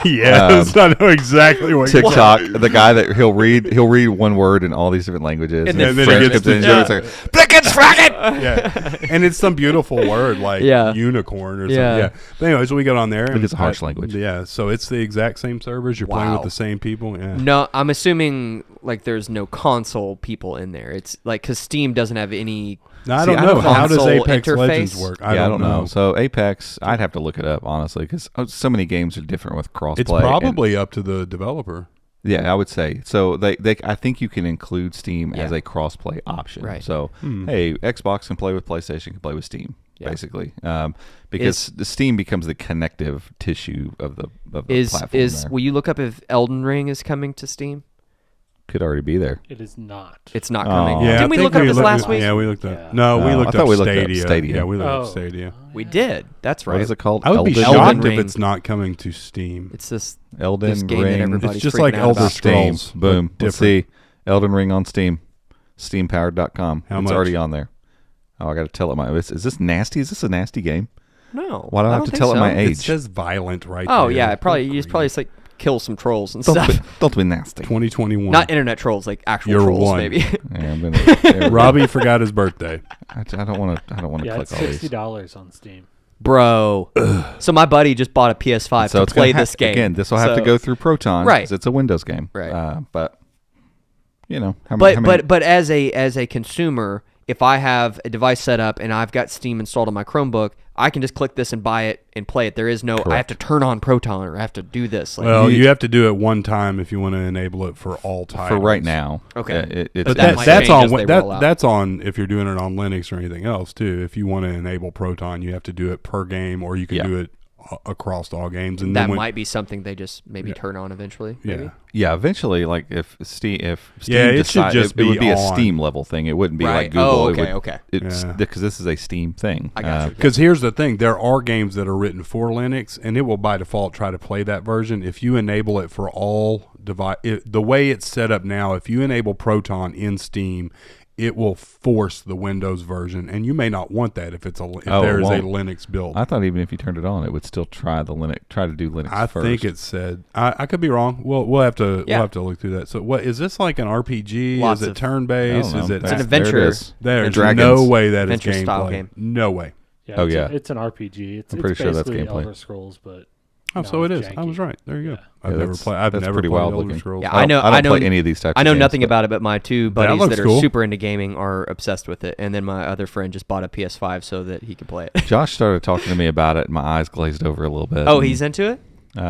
Yes, I know exactly what you're TikTok, the guy that he'll read one word in all these different languages, And then then he French gets comes in to- and German, it's like, "Blickens fracken!" yeah, and it's some beautiful word like Yeah. unicorn or something. Yeah. Yeah. But anyways, we got on there. It's a harsh language. Yeah, so it's the exact same servers. You're playing Wow. with the same people. Yeah. No, I'm assuming like there's no console people in there. It's like because Steam doesn't have any. Now, I See, don't I know. don't How does console Apex Legends interface? work? I don't know. So Apex, I'd have to look it up honestly because so many games are different with crossplay. It's and- probably up to the developer. yeah, I would say so. They I think you can include Steam as Yeah. a crossplay option. Right. So hey, Xbox can play with PlayStation, can play with Steam, Yeah. basically, because the Steam becomes the connective tissue of the platform. Is there. will you look up if Elden Ring is coming to Steam? Could already be there. It is not. It's not Oh. coming. Yeah, Didn't we look up this last week? Yeah, we looked up. Yeah. No, we I looked thought up we looked up Stadia. Stadia. Yeah, we looked up Oh. Stadia. We did. That's right. What is it called? I would be Elden shocked Ring. if it's not coming to Steam. It's this Elden this game that Ring. everybody's It's just freaking like out Elder about. Steam. Scrolls, Boom. but Let's different. see. Elden Ring on Steam. Steampowered.com. How It's much? already on there. Oh, I got to tell it my. Is this nasty? Is this a nasty game? No. Why do I have don't to think tell it so. my It age? says violent right Oh there. yeah, it probably Good it's probably grief. like kill some trolls and Don't stuff. don't be nasty. 2021. Not internet trolls, like actual You're trolls, one. maybe. Yeah, there we go. Robbie forgot his birthday. I don't want to. I don't want to Yeah, click it's all these. $60 on Steam. Bro. So my buddy just bought a PS5 So to it's gonna play this game. again. This will have to So- go through Proton, Right. 'cause it's a Windows game, Right. But you know, how many? But as a consumer, if I have a device set up and I've got Steam installed on my Chromebook, I can just click this and buy it and play it. There is no I have to turn on Proton or I have to do this. Like, Well, you have to do it one time if you want to enable it for all titles. for right now, Okay. it's But that might that's change on as they roll out. that's on if you're doing it on Linux or anything else too. If you want to enable Proton, you have to do it per game, or you can Yeah. do it across all games. And that then when, might be something they just maybe turn on eventually. Maybe? yeah. Yeah, eventually, like if Steam Yeah, it should just it would be be a on. Steam level thing. It wouldn't be Right. like Google. Oh, It okay, would- okay. It's Yeah. because this is a Steam thing. I got you. Because here's the thing, there are games that are written for Linux, and it will by default try to play that version. If you enable it for all device, the way it's set up now, if you enable Proton in Steam, it will force the Windows version, and you may not want that if there is a won't. Linux build. I thought even if you turned it on, it would still try to do Linux. I first. think it said I could be wrong. We'll have to Yeah. we'll have to look through that. So what is this like an RPG? Lots is it of- turn based? I don't Is know. it It's an There adventure. it is. there's Dragons. no way that is Adventure style gameplay. game. No way. Yeah, Oh, it's yeah. it's an RPG. It's, I'm it's pretty sure that's basically gameplay. Elder Scrolls, but Oh, no, so it is. it's I was janky. right. There you go. Yeah. I've Yeah, never that's- played. I've that's never pretty played wild Elder looking. Scrolls. Yeah, I know don't play any of these types. I know of games, nothing but- about it, but my two buddies looks that are cool. super into gaming are obsessed with it. And then my other friend just bought a PS5 so that he could play it. Josh started talking to me about it, and my eyes glazed over a little bit. Oh, and, he's into it?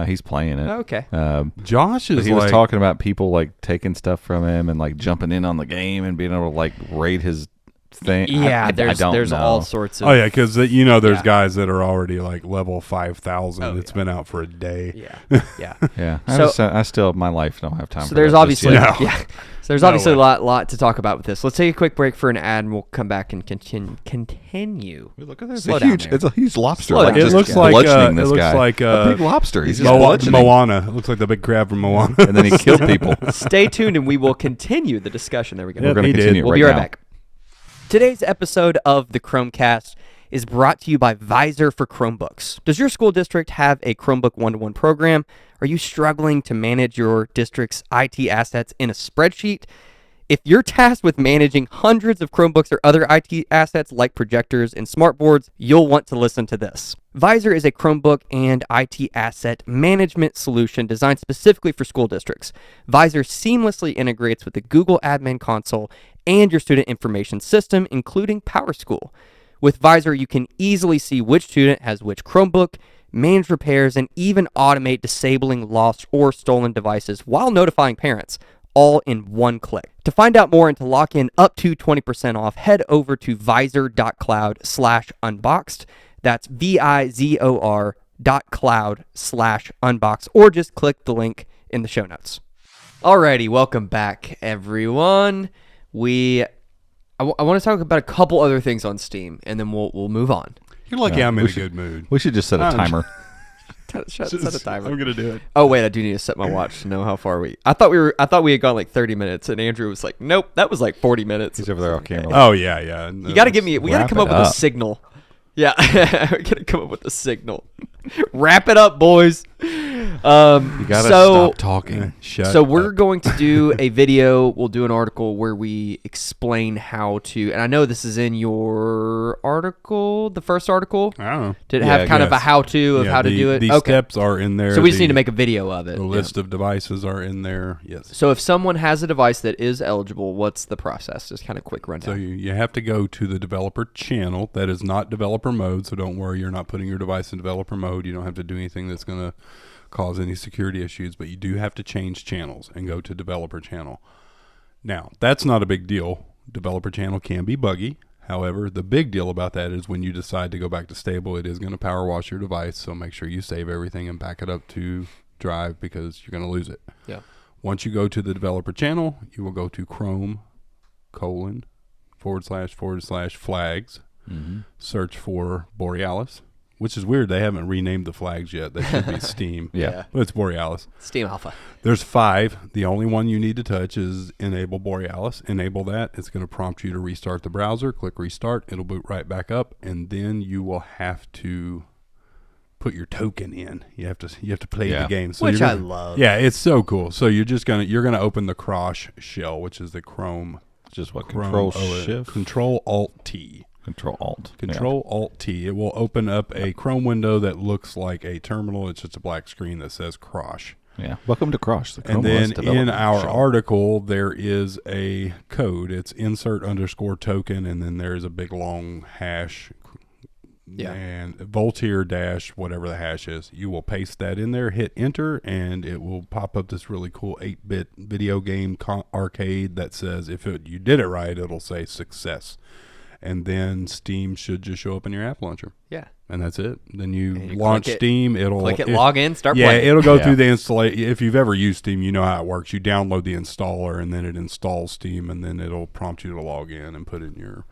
he's playing it. Oh, okay. Josh But is he like was talking about people like taking stuff from him and like jumping in on the game and being able to like raid his thing. Yeah, I there's don't know. all sorts of. Oh yeah, because there's Yeah. guys that are already like level 5,000. Oh, It's yeah. been out for a day. Yeah, yeah. Yeah, So- I still my life don't have time. So for there's that just obviously yet. No. yeah. So there's No obviously way. a lot to talk about with this. Let's take a quick break for an ad, and we'll come back and continue. Look at this. Slow It's down huge. there. It's a huge lobster. Slow like down. It just looks like bludgeoning this guy. a big lobster. He's just Mo- bludgeoning. Moana. It looks like the big crab from Moana. And then he killed people. Stay tuned, and we will continue the discussion. There we go. Yep, We're going he to did. continue We'll right be right now. back. Today's episode of the Chromecast is brought to you by Visor for Chromebooks. Does your school district have a Chromebook one-to-one program? Are you struggling to manage your district's IT assets in a spreadsheet? If you're tasked with managing hundreds of Chromebooks or other IT assets like projectors and smartboards, you'll want to listen to this. Visor is a Chromebook and IT asset management solution designed specifically for school districts. Visor seamlessly integrates with the Google Admin Console and your student information system, including PowerSchool. With Visor, you can easily see which student has which Chromebook, manage repairs, and even automate disabling lost or stolen devices while notifying parents, all in one click. To find out more and to lock in up to 20% off, head over to visor.cloud/unboxed. That's VIZOR.cloud/unboxed, or just click the link in the show notes. Alrighty, welcome back, everyone. I want to talk about a couple other things on Steam, and then we'll move on. You're lucky Yeah, I'm in we a good mood. We should just set a timer. Set a timer. I'm gonna do it. Oh wait, I do need to set my watch to know how far we. I thought we had gone like 30 minutes, and Andrew was like, "Nope, that was like 40 minutes." He's over there off camera. Oh yeah, yeah. You got to give me. We got to Wrap come it up with a up. signal. Yeah, we got to come up with a signal. Wrap it up, boys. You gotta so, stop talking. Shut So we're up. going to do a video. We'll do an article where we explain how to. And I know this is in your article, the first article. I don't know. Did it Yeah, have kind of a yes. how-to of Yeah, how to do it? The Okay. steps are in there. So we just The- need to make a video of it. the Yeah. list of devices are in there. Yes. So if someone has a device that is eligible, what's the process? Just kind of quick rundown. So you have to go to the developer channel. That is not developer mode, so don't worry. You're not putting your device in developer mode. You don't have to do anything that's going to cause any security issues, but you do have to change channels and go to developer channel. Now, that's not a big deal. Developer channel can be buggy. However, the big deal about that is when you decide to go back to stable, it is going to power wash your device, so make sure you save everything and back it up to drive because you're going to lose it. Yeah. Once you go to the developer channel, you will go to Chrome : // flags, search for Borealis, which is weird. They haven't renamed the flags yet. They should be Steam. Yeah. But it's Borealis. Steam Alpha. There's 5. The only one you need to touch is enable Borealis. Enable that. It's going to prompt you to restart the browser. Click restart. It'll boot right back up. And then you will have to put your token in. You have to play Yeah. the game. So Which you're I gonna- love. Yeah, it's so cool. So you're gonna open the Crosh shell, which is the Chrome. Just what Chrome Control OS. Shift, Control Alt T. Control Alt, Control Alt T. It will open up a Chrome window that looks like a terminal. It's just a black screen that says Crosh. Yeah. Welcome to Crosh. The Chrome And then OS in development our shell. article, there is a code. It's insert_token, and then there's a big long hash. Yeah. And Voltaire dash, whatever the hash is. You will paste that in there, hit enter, and it will pop up this really cool 8-bit video game arcade that says you did it right, it'll say success. And then Steam should just show up in your app launcher. Yeah. And that's it. Then you And you launch click it, Steam. Click it, log in, start Yeah, playing. it'll go Yeah. through the installation. If you've ever used Steam, you know how it works. You download the installer, and then it installs Steam, and then it'll prompt you to log in and put in your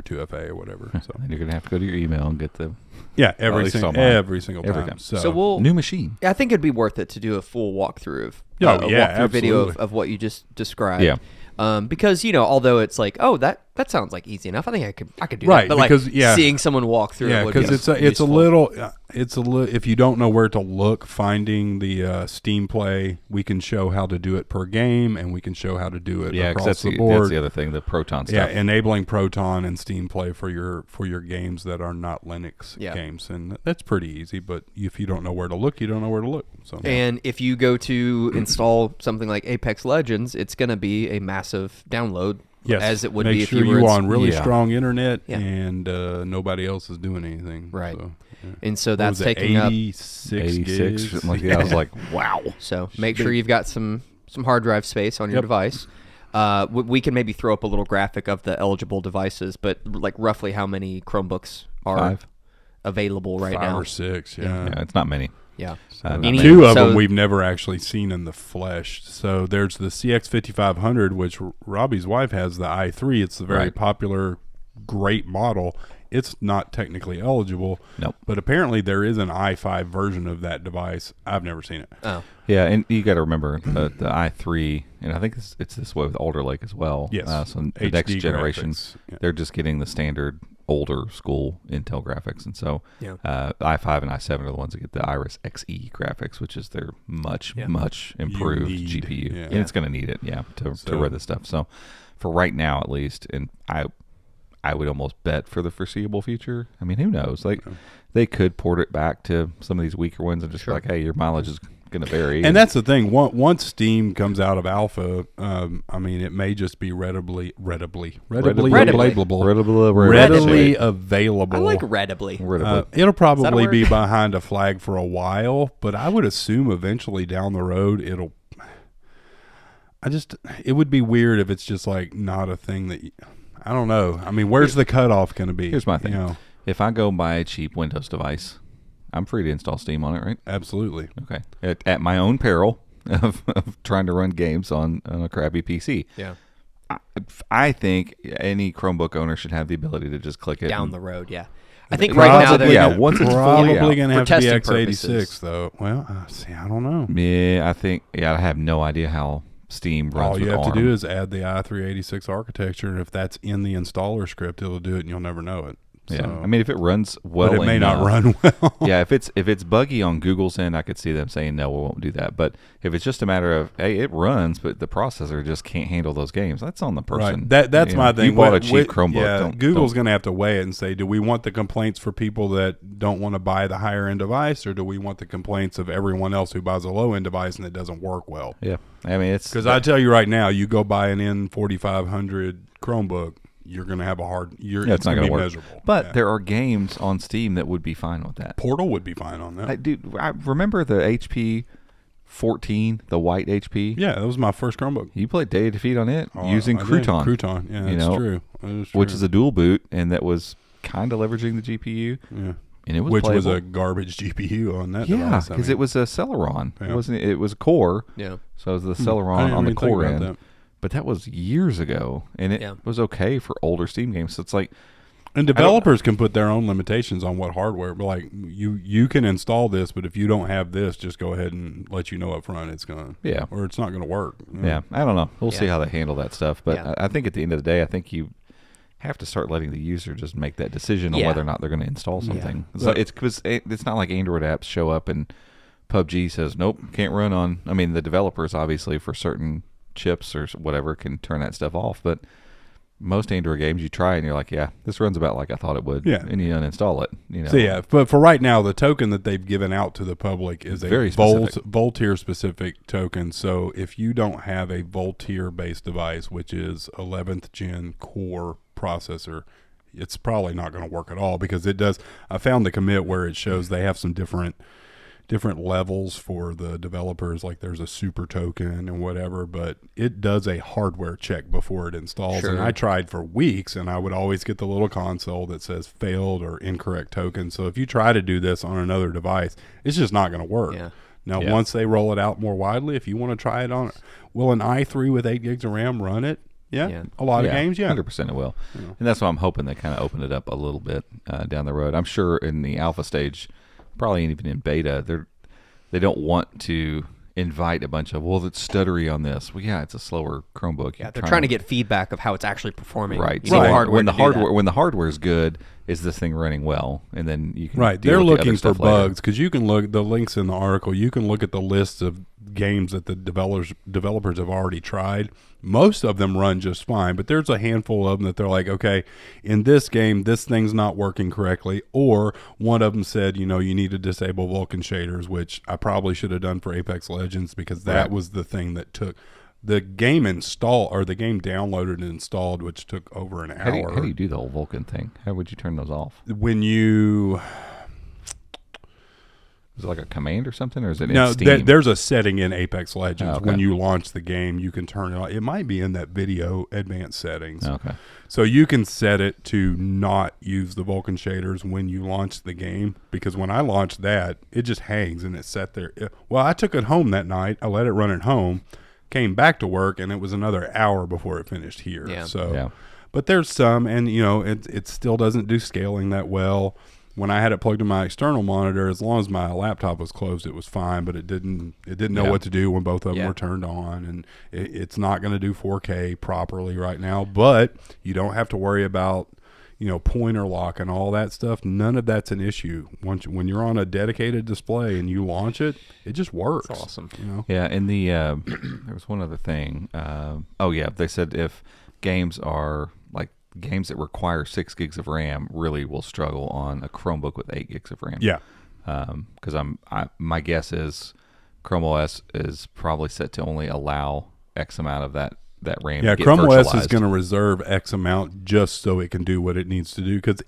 2FA or whatever. So And you're gonna have to go to your email and get the yeah, At least on mine. every single Every time. time. So, So we'll. new machine. I think it'd be worth it to do a full walkthrough of Oh, a yeah, walkthrough video absolutely. of what you just described. Yeah. Because although it's like, oh, that sounds like easy enough. I think I could do Right, that. But because, like yeah. seeing someone walk through yeah, it would be because it's a useful. little if you don't know where to look, finding the Steam Play, we can show how to do it per game, and we can show how to do it Yeah, because across that's the board. that's the other thing. The Proton Yeah, stuff. enabling Proton and Steam Play for your games that are not Linux Yeah. games, and that's pretty easy. But if you don't know where to look, you don't know where to look. So And if you go to install something like Apex Legends, it's going to be a massive download, yes, as it would make be if sure you were on really yeah. strong internet Yeah. and nobody else is doing anything. Right. So, yeah. And so What that's was it, taking up. 86 86. gigs? Something like that. I was like, wow. So make sure you've got some hard drive space on your Yep. device. We can maybe throw up a little graphic of the eligible devices, but like roughly how many Chromebooks are 5. available right 5 now? or 6. Yeah. Yeah, it's not many. Yeah. Not Any- many. Two of so- them we've never actually seen in the flesh. So there's the CX5500, which Robbie's wife has, the i3. It's the very Right. popular, great model. It's not technically eligible. Nope. But apparently there is an i5 version of that device. I've never seen it. Oh, Yeah, and you got to remember the i3, and I think it's this way with Alder Lake as well. Yes. So the HD next generation, graphics. Yeah. they're just getting the standard older school Intel graphics, and so Yeah. i5 and i7 are the ones that get the Iris Xe graphics, which is their much improved need, GPU, yeah. and it's going to need it, to So- run this stuff. So for right now, at least, and I would almost bet for the foreseeable future. I mean, who knows? Like, they could port it back to some of these weaker ones and just be like, hey, your mileage is going to vary. And that's the thing. Once Steam comes out of alpha, I mean, it may just be readily Readily. available. Readily available. I like readily. It'll probably word? be behind a flag for a while, but I would assume eventually down the road it would be weird if it's just like not a thing that I don't know. I mean, where's the cutoff going to be? Here's my thing. You know? If I go buy a cheap Windows device, I'm free to install Steam on it, right? Absolutely. Okay. At my own peril of trying to run games on a crappy PC. Yeah. I think any Chromebook owner should have the ability to just click it. Down and- the road, yeah. I think right now Probably, they're yeah, once it's fully probably out. going to For have to be testing x86 purposes. though. Well, see, I don't know. Yeah, I think, I have no idea how Steam runs All you with have ARM. to do is add the i386 architecture, and if that's in the installer script, it'll do it, and you'll never know it. Yeah, So- I mean, if it runs well, but it may not enough- run well. Yeah, if it's buggy on Google's end, I could see them saying no, we won't do that. But if it's just a matter of hey, it runs, but the processor just can't handle those games, that's on the person. Right. That's You my know, thing. You bought a What- cheap Chromebook. Yeah, Google's going to have to weigh it and say, do we want the complaints for people that don't want to buy the higher end device, or do we want the complaints of everyone else who buys a low end device and it doesn't work well? Yeah, I mean it's Because I tell you right now, you go buy an N4500 Chromebook, you're going to have a hard. it's not going to be work. miserable. But Yeah. there are games on Steam that would be fine with that. Portal would be fine on that. Dude, I remember the HP 14, the white HP. Yeah, that was my first Chromebook. You played Day of Defeat on it Oh, using I did. Crouton, Crouton, yeah, you that's know, true. That is which true. is a dual boot, and that was kind of leveraging the GPU, yeah. and it was Which was playable. a garbage GPU on that Yeah, device. because it was a Celeron. Yeah. It wasn't. It was a Core. Yeah. So it was the I Celeron didn't on the even think core about end. that. But that was years ago, and it Yeah. was okay for older Steam games. So it's like, And developers can put their own limitations on what hardware. But like you can install this, but if you don't have this, just go ahead and let you know up front it's gonna. Yeah. Or it's not gonna work. yeah, I don't know. We'll see Yeah. how they handle that stuff. But Yeah. I think at the end of the day, I think you have to start letting the user just make that decision on Yeah. whether or not they're going to install something. Yeah. So it's because it's not like Android apps show up and PUBG says nope, can't run on. I mean, the developers obviously for certain chips or whatever can turn that stuff off, but most Android games you try and you're like, yeah, this runs about like I thought it would. Yeah. And you uninstall it. You know. So yeah, but for right now, the token that they've given out to the public is Very a specific. Voltaire specific token. So if you don't have a Voltaire based device, which is 11th gen core processor, it's probably not going to work at all because it does. I found the commit where it shows they have some different levels for the developers, like there's a super token and whatever, but it does a hardware check before it installs. Sure. And I tried for weeks and I would always get the little console that says failed or incorrect token. So if you try to do this on another device, it's just not going to work. Yeah. Now, Yeah. once they roll it out more widely, if you want to try it on, will an i3 with 8 gigs of RAM run it? Yeah. Yeah. A lot of games, yeah. 100% it will. Yeah. And that's why I'm hoping they kind of open it up a little bit down the road. I'm sure in the alpha stage, probably even in beta, they don't want to invite a bunch of, well, it's stuttery on this. Well, yeah, it's a slower Chromebook. Yeah, they're trying to get feedback of how it's actually performing. right. You So need Right. the hardware when the to do that. hardware when the hardware is good, is this thing running well? And then you can Right. deal They're with the other looking for stuff later. bugs because you can look the links in the article. You can look at the list of games that the developers have already tried. Most of them run just fine, but there's a handful of them that they're like, okay, in this game, this thing's not working correctly. Or one of them said, you need to disable Vulkan shaders, which I probably should have done for Apex Legends because that Right. was the thing that took the game the game downloaded and installed, which took over an How do, hour. how do you do the whole Vulkan thing? How would you turn those off? When you Is it like a command or something, or is it in No, Steam? there's a setting in Apex Legends. Oh, okay. When you launch the game, you can turn it on. It might be in that video advanced settings. Okay. So you can set it to not use the Vulkan shaders when you launch the game. Because when I launched that, it just hangs and it's set there. Well, I took it home that night. I let it run at home, came back to work, and it was another hour before it finished here. Yeah. So, Yeah. but there's some, and it still doesn't do scaling that well. When I had it plugged in my external monitor, as long as my laptop was closed, it was fine. But it didn't know Yeah. what to do when both of them Yeah. were turned on, and it's not going to do 4K properly right now. But you don't have to worry about pointer lock and all that stuff. None of that's an issue. When you're on a dedicated display and you launch it, it just works. That's awesome. Yeah, and the there was one other thing. They said if games are like games that require 6 gigs of RAM really will struggle on a Chromebook with 8 gigs of RAM. Yeah. Because my guess is Chrome OS is probably set to only allow X amount of that RAM. Yeah, to get Chrome OS is virtualized. going to reserve X amount just so it can do what it needs to do because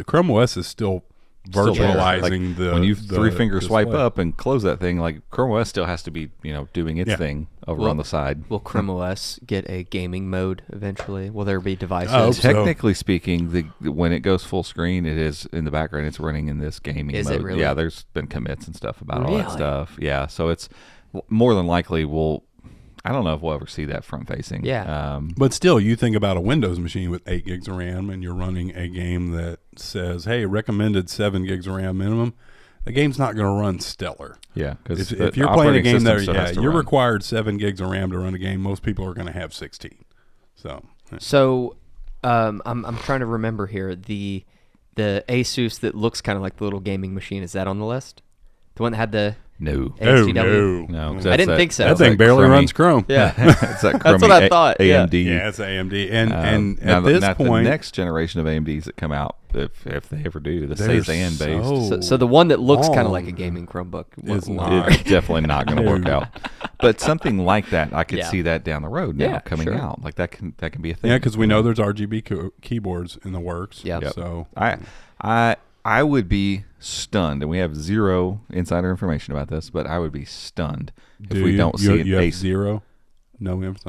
Chrome OS is still Still there. virtualizing Like, the when you the three finger swipe display. up and close that thing, like Chrome OS still has to be doing its Yeah. thing over Well, on the side. Will Chrome OS get a gaming mode eventually? Will there be devices? I hope so. Technically speaking, when it goes full screen, it is in the background. It's running in this gaming Is mode. it really? Yeah, there's been commits and stuff about all that Really? stuff. Yeah, so it's more than likely I don't know if we'll ever see that front facing. Yeah. But still, you think about a Windows machine with 8 gigs of RAM and you're running a game that says, hey, recommended 7 gigs of RAM minimum. The game's not going to run stellar. Yeah, because If you're playing a game that, you're required 7 gigs of RAM to run a game, most people are going to have 16. So, I'm trying to remember here the Asus that looks kind of like the little gaming machine. Is that on the list? The one that had the No. HDW? No, 'cause I didn't think so. That thing barely runs Chrome. Yeah. It's that That's what I thought, yeah. AMD. Yeah, it's AMD. And Now at this the point, next generation of AMDs that come out, if they ever do, the Cezanne based, So the one that looks kind of long. like a gaming Chromebook Is will not. it's definitely not going to work No. out. But something like that, I could Yeah. see that down the road now Yeah, coming sure. out. Like that can be a thing. yeah, because we know there's RGB keyboards in the works. Yep. Yep. So I would be stunned, and we have zero insider information about this, but I would be stunned if we don't see you an have Ace. zero. No info.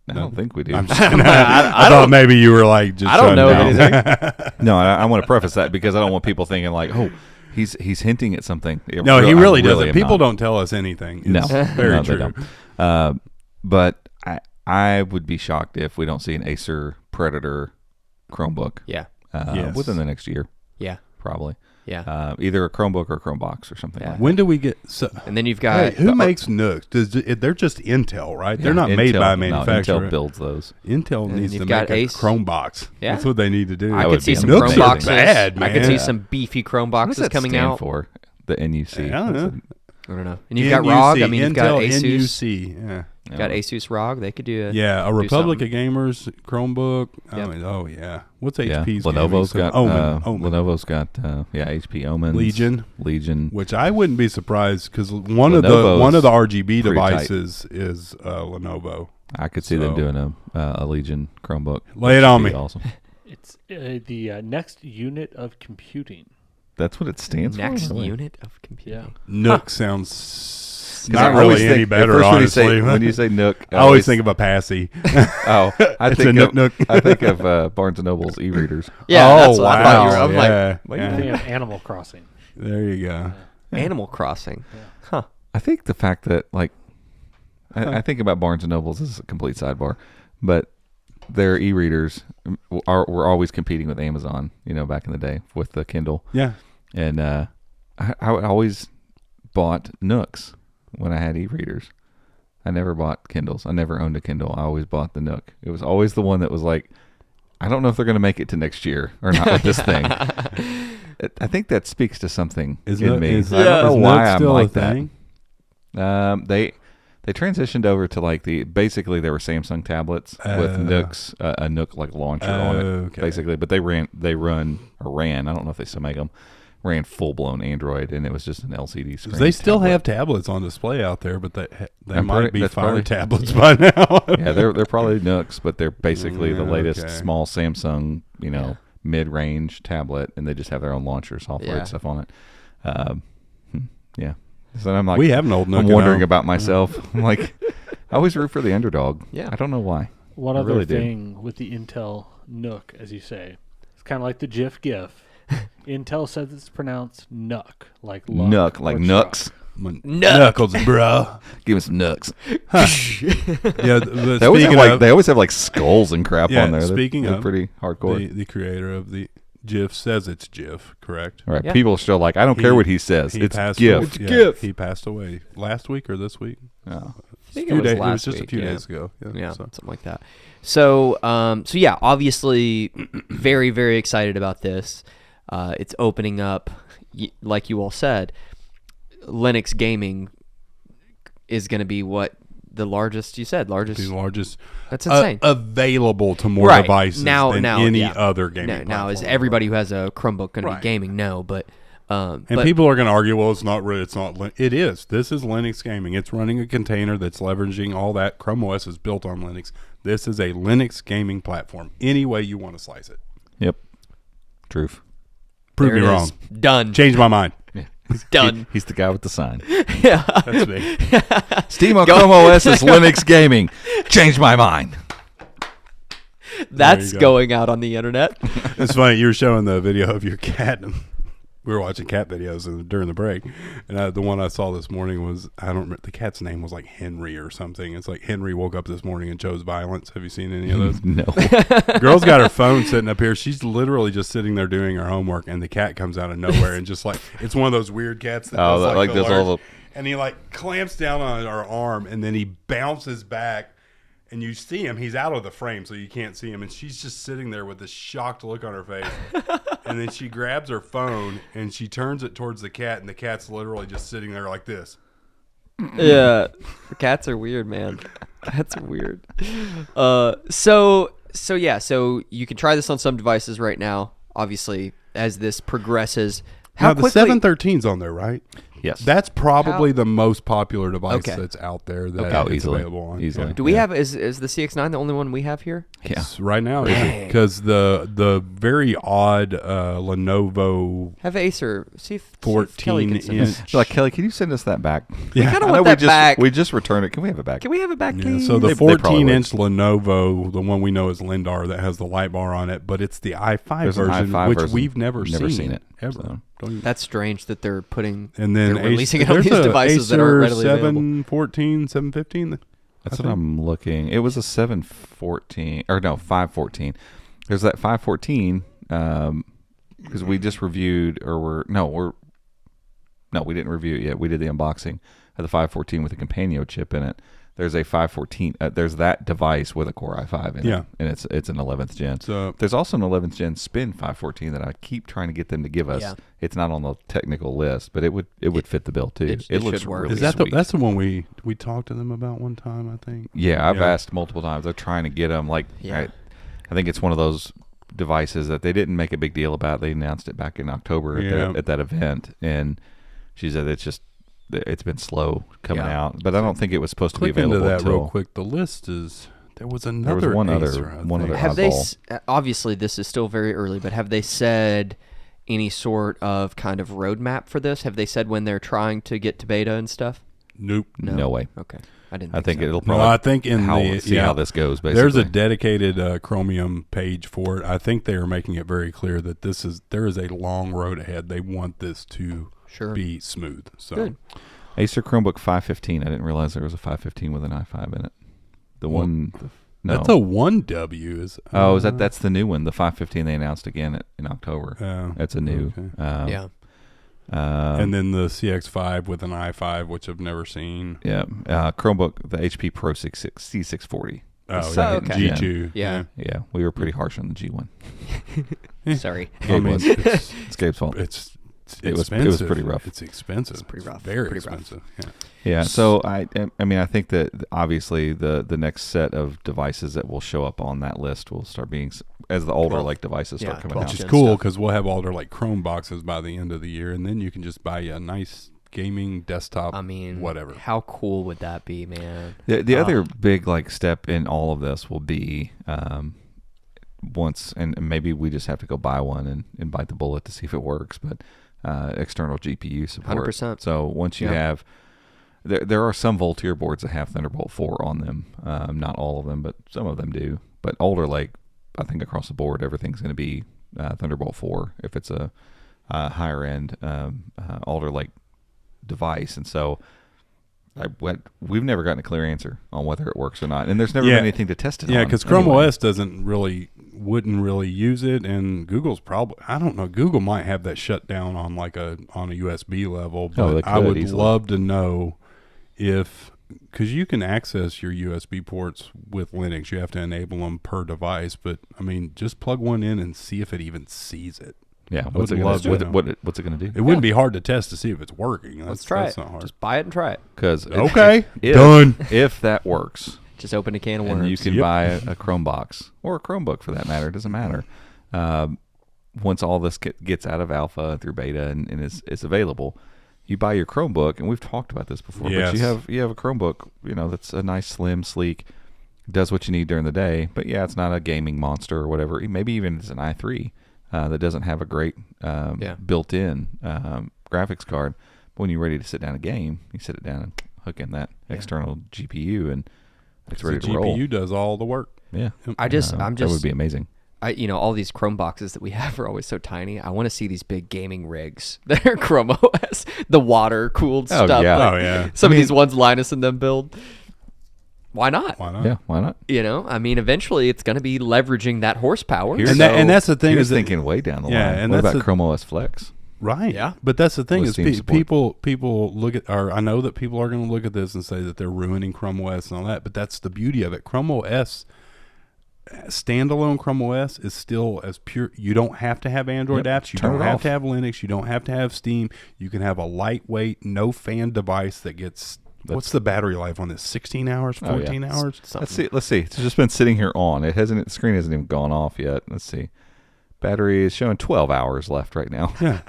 I don't think we do. I'm just I thought maybe you were like just. I don't know shutting down. anything. No, I want to preface that because I don't want people thinking like, oh, he's hinting at something. No, he really I doesn't. am People not. don't tell us anything. No, It's very no, true. they don't. But I would be shocked if we don't see an Acer Predator Chromebook Yeah. Yes. within the next year, Yeah. probably. Yeah. Either a Chromebook or a Chromebox or something like that. When do we get? So, And then you've got who makes Nooks? They're just Intel, right? They're not made by a manufacturer. No, Intel builds those. Intel And needs you've to got make Ace. a Chromebox. Yeah. That's what they need to do. I would could see be some Nooks Chrome are boxes. bad, I could see man. some beefy Chrome What does boxes that coming stand out. for? The NUC. I don't know. I don't know. And you've got ROG. I mean, you've got Intel Asus. NUC. Yeah. You've got Asus ROG. They could do A Republic something. of Gamers Chromebook. Yep. Oh yeah. What's Yeah. HP's? Lenovo's got Omen. Lenovo's got HP Omen. Legion. Which I wouldn't be surprised because one of the Lenovo's RGB pretty devices is Lenovo. I could see them doing a Legion Chromebook. Lay it Which on would be me. Awesome. It's the next unit of computing. That's what it stands Next for. Really? unit of computing. Nook sounds 'Cause not I always really any think- better, at first honestly. When you say Nook, I always think of a Passy. I It's think a of Nook. I think of Barnes and Noble's e-readers. Yeah, Oh, that's what I thought you were. wow. I'm Yeah, like, what yeah. do I you think of Animal Crossing. There you go. Animal Crossing. Huh. I think the fact that I think about Barnes and Nobles as a complete sidebar, but their e-readers were always competing with Amazon. Back in the day with the Kindle. Yeah. And I always bought Nooks when I had e-readers. I never bought Kindles. I never owned a Kindle. I always bought the Nook. It was always the one that was like, I don't know if they're going to make it to next year or not with this thing. I think that speaks to something in me. I don't know why I'm like that. They transitioned over to basically they were Samsung tablets with Nooks, a Nook launcher on it, okay. basically. But they ran. I don't know if they still make them. Ran full blown Android, and it was just an LCD screen. They still tablet. have tablets on display out there, but they I'm might pretty- be that's Fire probably- tablets by now. Yeah, they're probably Nooks, but they're basically the latest Okay. small Samsung, mid-range tablet, and they just have their own launcher software and stuff on it. Yeah. So I'm like, We have an old Nook I'm at wondering home. about myself. I'm like, I always root for the underdog. Yeah. I don't know why. One I other really do. thing with the Intel Nook, as you say, it's kind of like the GIF. Intel says it's pronounced Nook, like luck Nook, or like truck. Nooks. Knuckles, bro. Give me some Nooks. Yeah, but They always, speaking have, of, they always have skulls and crap Yeah, on there. speaking they're of, pretty hardcore. the creator of the GIF says it's GIF, correct? All right, Yeah. people are still like, I don't care what he says. It's passed GIF. away- It's yeah, GIF. He passed away last week or this week. Oh. I think Few it was days- last just a week, few yeah. days ago. Yeah, so. something like that. So yeah, obviously, very, very excited about this. It's opening up, like you all said, Linux gaming is going to be what the largest. You said largest. The largest That's insane. available to more Right. devices Now- than now, any yeah. other gaming now is platform. everybody who has a Chromebook going to Right. be gaming? No, but And but people are going to argue, well, it's not really. It's not. It is. This is Linux gaming. It's running a container that's leveraging all that. Chrome OS is built on Linux. This is a Linux gaming platform. Any way you want to slice it. Yep. Truth. Prove there me it wrong. is. Done. Change my mind. Done. He's the guy with the sign. Yeah. That's me. Steam on Chrome OS is Linux gaming. Change my mind. That's go. going out on the internet. It's funny. You were showing the video of your cat. We were watching cat videos during the break, and the one I saw this morning was I don't remember, the cat's name was like Henry or something. It's like Henry woke up this morning and chose violence. Have you seen any of those? No. Girl's got her phone sitting up here. She's literally just sitting there doing her homework, and the cat comes out of nowhere and just like it's one of those weird cats that Oh, does that, like like, does all large- the- and he like clamps down on her arm, and then he bounces back. And you see him, he's out of the frame, so you can't see him. And she's just sitting there with this shocked look on her face. And then she grabs her phone and she turns it towards the cat, and the cat's literally just sitting there like this. Yeah, cats are weird, man. Cats are weird. So yeah, so you can try this on some devices right now. Obviously, as this progresses, Now, the 713's on there, right? Yes. That's probably the most popular device that's out there that Oh, it's easily. available on. Easily. Yeah. do we have? Is the CX9 the only one we have here? Yeah. It's right now, because the very odd Lenovo Have Acer? See if 14 Kelly can send us- inch. Like, Kelly, can you send us that back? Yeah. I kinda I know want we that just back. we just returned it. Can we have it back? Can we have it back, Yeah, please? so the They probably 14-inch Lenovo, the one we know is Lindar, that has the light bar on it, but it's the i5 There's an version, i5 which version. we've never seen it ever. so. Don't even- That's strange that they're putting. and then they're releasing it on there's these a devices that aren't readily Acer available. 714, 715. That's what I'm looking. It was a 714 or no 514. There's that 514. because we just reviewed, we didn't review it yet. We did the unboxing of the 514 with a Companion chip in it. There's a 514. There's that device with a Core i5 in it, and it's an 11th gen. So there's also an 11th gen Spin 514 that I keep trying to get them to give us. Yeah. It's not on the technical list, but it would fit the bill too. It looks should work. really is that sweet. that's the one we talked to them about one time? I think. Yeah, I've asked multiple times. They're trying to get them. Like, Yeah. I think it's one of those devices that they didn't make a big deal about. They announced it back in October at that event, and she said it's been slow coming out, but I don't think it was supposed to be available into that until real quick. The list is there was one Acer, other Have they? oddball. Obviously, this is still very early, but have they said any sort of kind of roadmap for this? Have they said when they're trying to get to beta and stuff? Nope. No way. Okay, I didn't. I think so. it'll probably. No, I think in how this goes. Basically, there's a dedicated Chromium page for it. I think they are making it very clear that there is a long road ahead. They want this to be smooth. So. Good. Acer Chromebook 515. I didn't realize there was a 515 with an i5 in it. No. That's a 1W. That's the new one. The 515 they announced again in October. That's a new. Okay. And then the CX5 with an i5, which I've never seen. Yeah. Chromebook, the HP Pro C640. Oh, okay. G2. Yeah. Yeah. We were pretty harsh on the G1. Sorry. It's Gabe's fault. It was pretty rough. It's expensive. It's pretty rough. Very pretty expensive. Rough. Yeah. So I think that obviously the next set of devices that will show up on that list will start being as the older devices start coming out. Which is cool because we'll have older Chrome boxes by the end of the year, and then you can just buy you a nice gaming desktop. Whatever. How cool would that be, man? The other big step in all of this will be once, and maybe we just have to go buy one and bite the bullet to see if it works, but external GPU support. 100%. So once you have, there are some Voltier boards that have Thunderbolt 4 on them. Not all of them, but some of them do. But older, I think across the board, everything's going to be Thunderbolt 4 if it's a higher end older device. And so we've never gotten a clear answer on whether it works or not, and there's never been anything to test it on. Yeah, because Chrome OS wouldn't really use it, and Google's probably, I don't know, Google might have that shut down on a USB level, but I would love to know because you can access your USB ports with Linux. You have to enable them per device, but just plug one in and see if it even sees it. Yeah, what's it going to do? It wouldn't be hard to test to see if it's working. Let's try it. Not hard. Just buy it and try it. Because done. If that works, just open a can of worms. And you can buy a Chromebox or a Chromebook for that matter. It doesn't matter. Once all this gets out of alpha through beta and is available, you buy your Chromebook, and we've talked about this before. Yes. But you have a Chromebook, that's a nice, slim, sleek, does what you need during the day. But it's not a gaming monster or whatever. Maybe even it's an i3 that doesn't have a great built-in graphics card. But when you're ready to sit down a game, you sit it down and hook in that external GPU, and it's ready to roll. GPU does all the work. Yeah, that would be amazing. All these Chrome boxes that we have are always so tiny. I want to see these big gaming rigs that are Chrome OS, the water cooled stuff. Yeah. Some of these ones Linus and them build. Why not? Yeah, why not? Eventually it's going to be leveraging that horsepower. And that's the thing. Is thinking way down the line. And what about Chrome OS Flex? Right. Yeah. But that's the thing With is people look at, or I know that people are going to look at this and say that they're ruining Chrome OS and all that, but that's the beauty of it. Chrome OS, standalone Chrome OS is still as pure. You don't have to have Android apps. You don't have to have Linux. You don't have to have Steam. You can have a lightweight, no fan device that gets, what's the battery life on this? 16 hours, 14 hours? Something. Let's see. It's just been sitting here on. The screen hasn't even gone off yet. Let's see. Battery is showing 12 hours left right now. Yeah.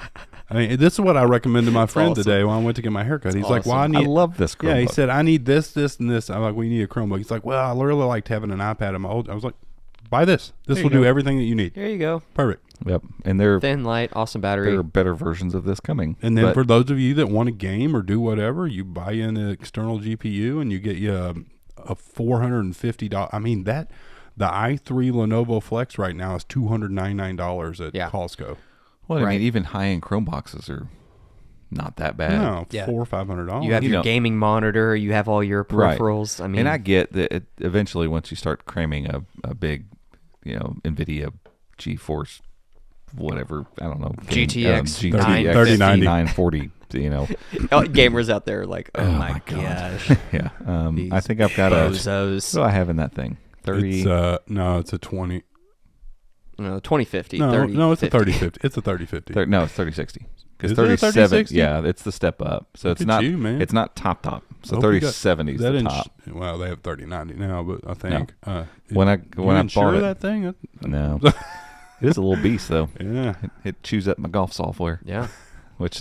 This is what I recommend to my friend today when I went to get my haircut. He's like, well, I love this Chromebook. Yeah, he said, I need this, this, and this. I'm like, we need a Chromebook. He's like, well, I really liked having an iPad on my old. I was like, buy this. This will do everything that you need. There you go. Perfect. Yep. And they're thin, light, awesome battery. There are better versions of this coming. And then for those of you that want to game or do whatever, you buy an external GPU and you get you a $450. The i3 Lenovo Flex right now is $299 at Costco. Well, even high-end Chrome boxes are not that bad. No, $400 or $500. You have your gaming monitor. You have all your peripherals. Right. And I get that eventually once you start cramming a big, NVIDIA GeForce whatever, I don't know, GTX 3090. 940, you know. Gamers out there are like, oh my gosh. Yeah. I These think I've got bozos. what do I have in that thing? 30. It's a 20. No, 2050. No, 30, no, it's 50. a 3050. It's a 3050. No, it's 3060. Because Is it a 37, 3060? yeah, it's the step up. So Look it's at not, you, man. it's not top. So Hope you got- 3070 is that the ins- top. Well, they have 3090 now, but I think When I bought insure it, that thing, no, it is a little beast though. yeah. It chews up my golf software, Yeah. which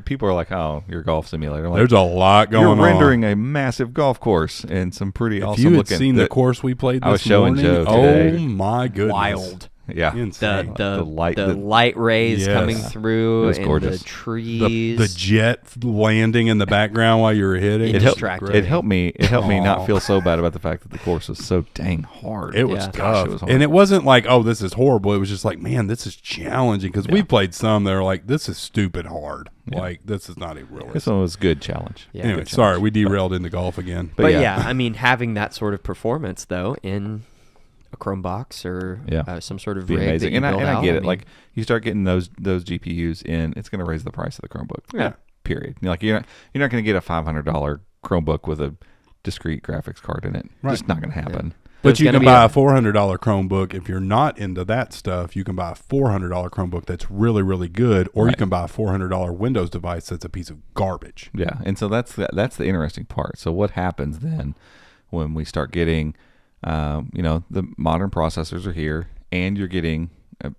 people are like, oh, your golf simulator. I'm like, There's a lot you're going on. rendering a massive golf course and some pretty If awesome you had looking. seen the course we played I was this showing morning, Joe today. oh my goodness, Wild. yeah, insane. The light- light rays Yes. coming It through was and gorgeous. the trees. The jet landing in the background while you were hitting. it helped. distracted. It helped me. It helped me not Aw. feel so bad about the fact that the course was so dang hard. It was Yeah. tough, Gosh, it was hard. and it wasn't like, oh, this is horrible. It was just like, man, this is challenging because we played some that are like, this is stupid hard. Yeah. Like, this is not a This realistic. one was a good challenge. Yeah. Anyway, Good sorry, challenge. we derailed into golf again. But But yeah. yeah, I mean, having that sort of performance though in a Chromebox or Yeah. some sort of Be rig that amazing. you And build I out, get it. mean, Like you start getting those GPUs in, it's going to raise the price of the Chromebook. Yeah. Period. Like you're not going to get a $500 Chromebook with a discrete graphics card in it. Right. Just not going to happen. But There's you gonna can be buy a- a $400 Chromebook. If you're not into that stuff, you can buy a $400 Chromebook that's really, really good, or you Right. can buy a $400 Windows device that's a piece of garbage. Yeah. And so that's the interesting part. So what happens then when we start getting, the modern processors are here, and you're getting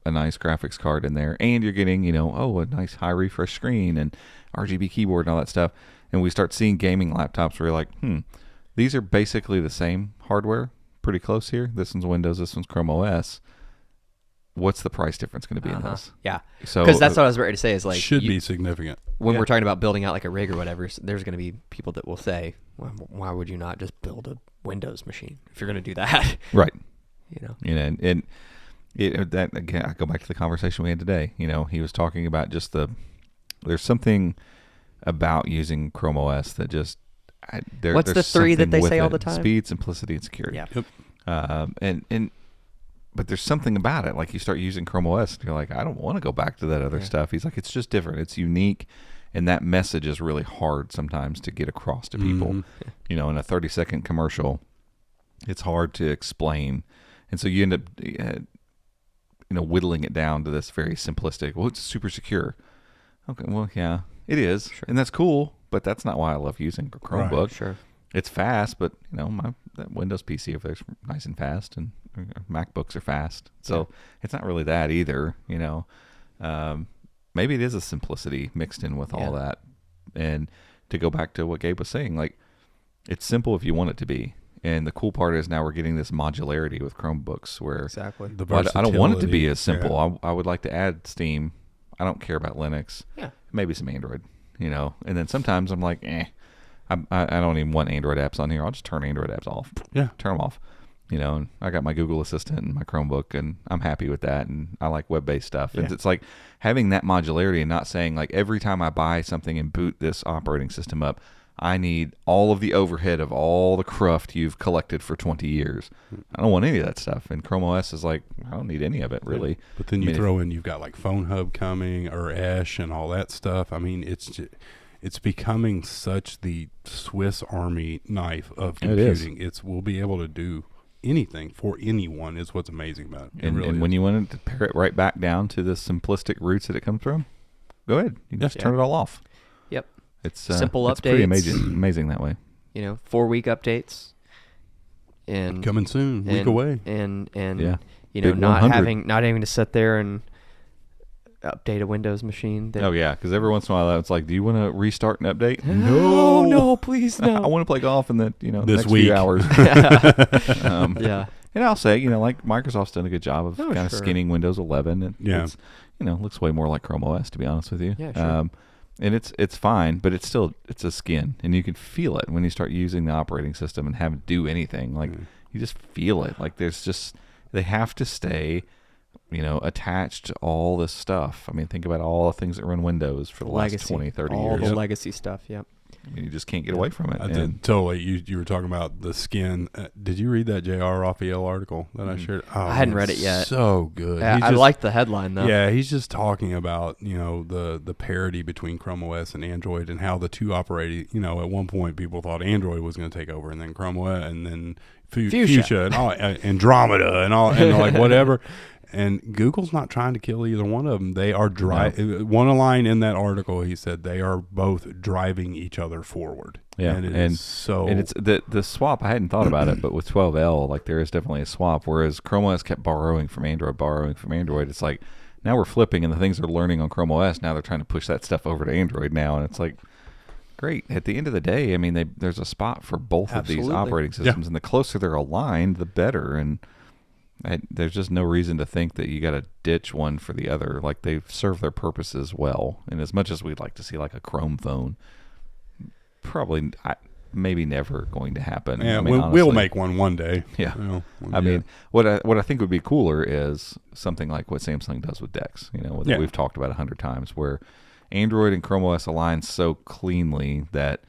a nice graphics card in there, and you're getting, a nice high refresh screen and RGB keyboard and all that stuff. And we start seeing gaming laptops where you're like, these are basically the same hardware, pretty close here. This one's Windows, this one's Chrome OS. What's the price difference going to be in this? Yeah. So Because that's what I was ready to say is like Should be significant. when we're talking about building out like a rig or whatever, there's going to be people that will say, well, why would you not just build a Windows machine if you're going to do that? right. And That again, I go back to the conversation we had today. He was talking about just there's something about using Chrome OS that just What's the there's three that something they say with all it. the time? Speed, simplicity, and security. yeah. Yep. But there's something about it. Like you start using Chrome OS, and you're like, I don't want to go back to that other stuff. He's like, it's just different. It's unique, and that message is really hard sometimes to get across to people. In a 30-second commercial, it's hard to explain, and so you end up, whittling it down to this very simplistic. Well, it's super secure. Okay, well, yeah, it is, and that's cool. But that's not why I love using a Chromebook. Sure. It's fast, but that Windows PC over there's nice and fast, and MacBooks are fast. So it's not really that either. Maybe it is a simplicity mixed in with all that. And to go back to what Gabe was saying, like it's simple if you want it to be. And the cool part is now we're getting this modularity with Chromebooks where Exactly. I don't want it to be versatility. as simple. Yeah. I would like to add Steam. I don't care about Linux. Yeah. Maybe some Android. And then sometimes I'm like, I don't even want Android apps on here. I'll just turn Android apps off. Yeah. Turn them off. And I got my Google Assistant and my Chromebook, and I'm happy with that. And I like web-based stuff. And Yeah. it's like having that modularity and not saying like every time I buy something and boot this operating system up, I need all of the overhead of all the cruft you've collected for 20 years. I don't want any of that stuff. And Chrome OS is like, I don't need any of it really. But then I you mean, throw in, you've got like Phone Hub coming or Esh and all that stuff. I mean, it's becoming such the Swiss Army knife of It is. computing. We'll be able to do anything for anyone is what's amazing about it. It And, really and is. when you want to pare it right back down to the simplistic roots that it comes from, go ahead. You can just turn it all off. Yep. It's Simple it's pretty updates. amazing that way. 4-week updates. And coming soon, week and- away. And Yeah. not 100. having to sit there and update a Windows machine. That, Oh yeah, because every once in a while it's like, do you want to restart and update? No, please I no. want to play golf in the This next week. few hours. Yeah. And I'll say, like Microsoft's done a good job of Oh, kind of sure. skinning Windows 11, and Yeah. it's, looks way more like Chrome OS to be honest with you. Yeah, sure. And it's fine, but it's a skin, and you can feel it when you start using the operating system and have it do anything. Like you just feel it. Like they have to stay, attached to all this stuff. I mean, think about all the things that run Windows for the last 20, 30 all years. the legacy stuff. Yep. I mean, you just can't get away from it. I did, totally. You were talking about the skin. Did you read that J.R. Raphael article that I shared? Oh, I hadn't read it yet. So good. Yeah, I liked the headline though. Yeah, he's just talking about the parity between Chrome OS and Android and how the two operated. At one point people thought Android was going to take over, and then Chrome OS, and then Fuchsia and all, Andromeda and all, and like whatever. And Google's not trying to kill either one of them. They are one line in that article. He said they are both driving each other forward. Yeah, and it's the swap. I hadn't thought about it, but with 12L, like there is definitely a swap. Whereas Chrome OS kept borrowing from Android. It's like now we're flipping, and the things they're learning on Chrome OS now they're trying to push that stuff over to Android now, and it's like great. At the end of the day, I mean, there's a spot for both of these operating systems, and the closer they're aligned, the better. And there's just no reason to think that you got to ditch one for the other. Like they serve their purposes well. And as much as we'd like to see like a Chrome phone, probably maybe never going to happen. Yeah, I mean, we'll make one day. Yeah. I mean, what I think would be cooler is something like what Samsung does with DeX. That we've talked about 100 times, where Android and Chrome OS align so cleanly that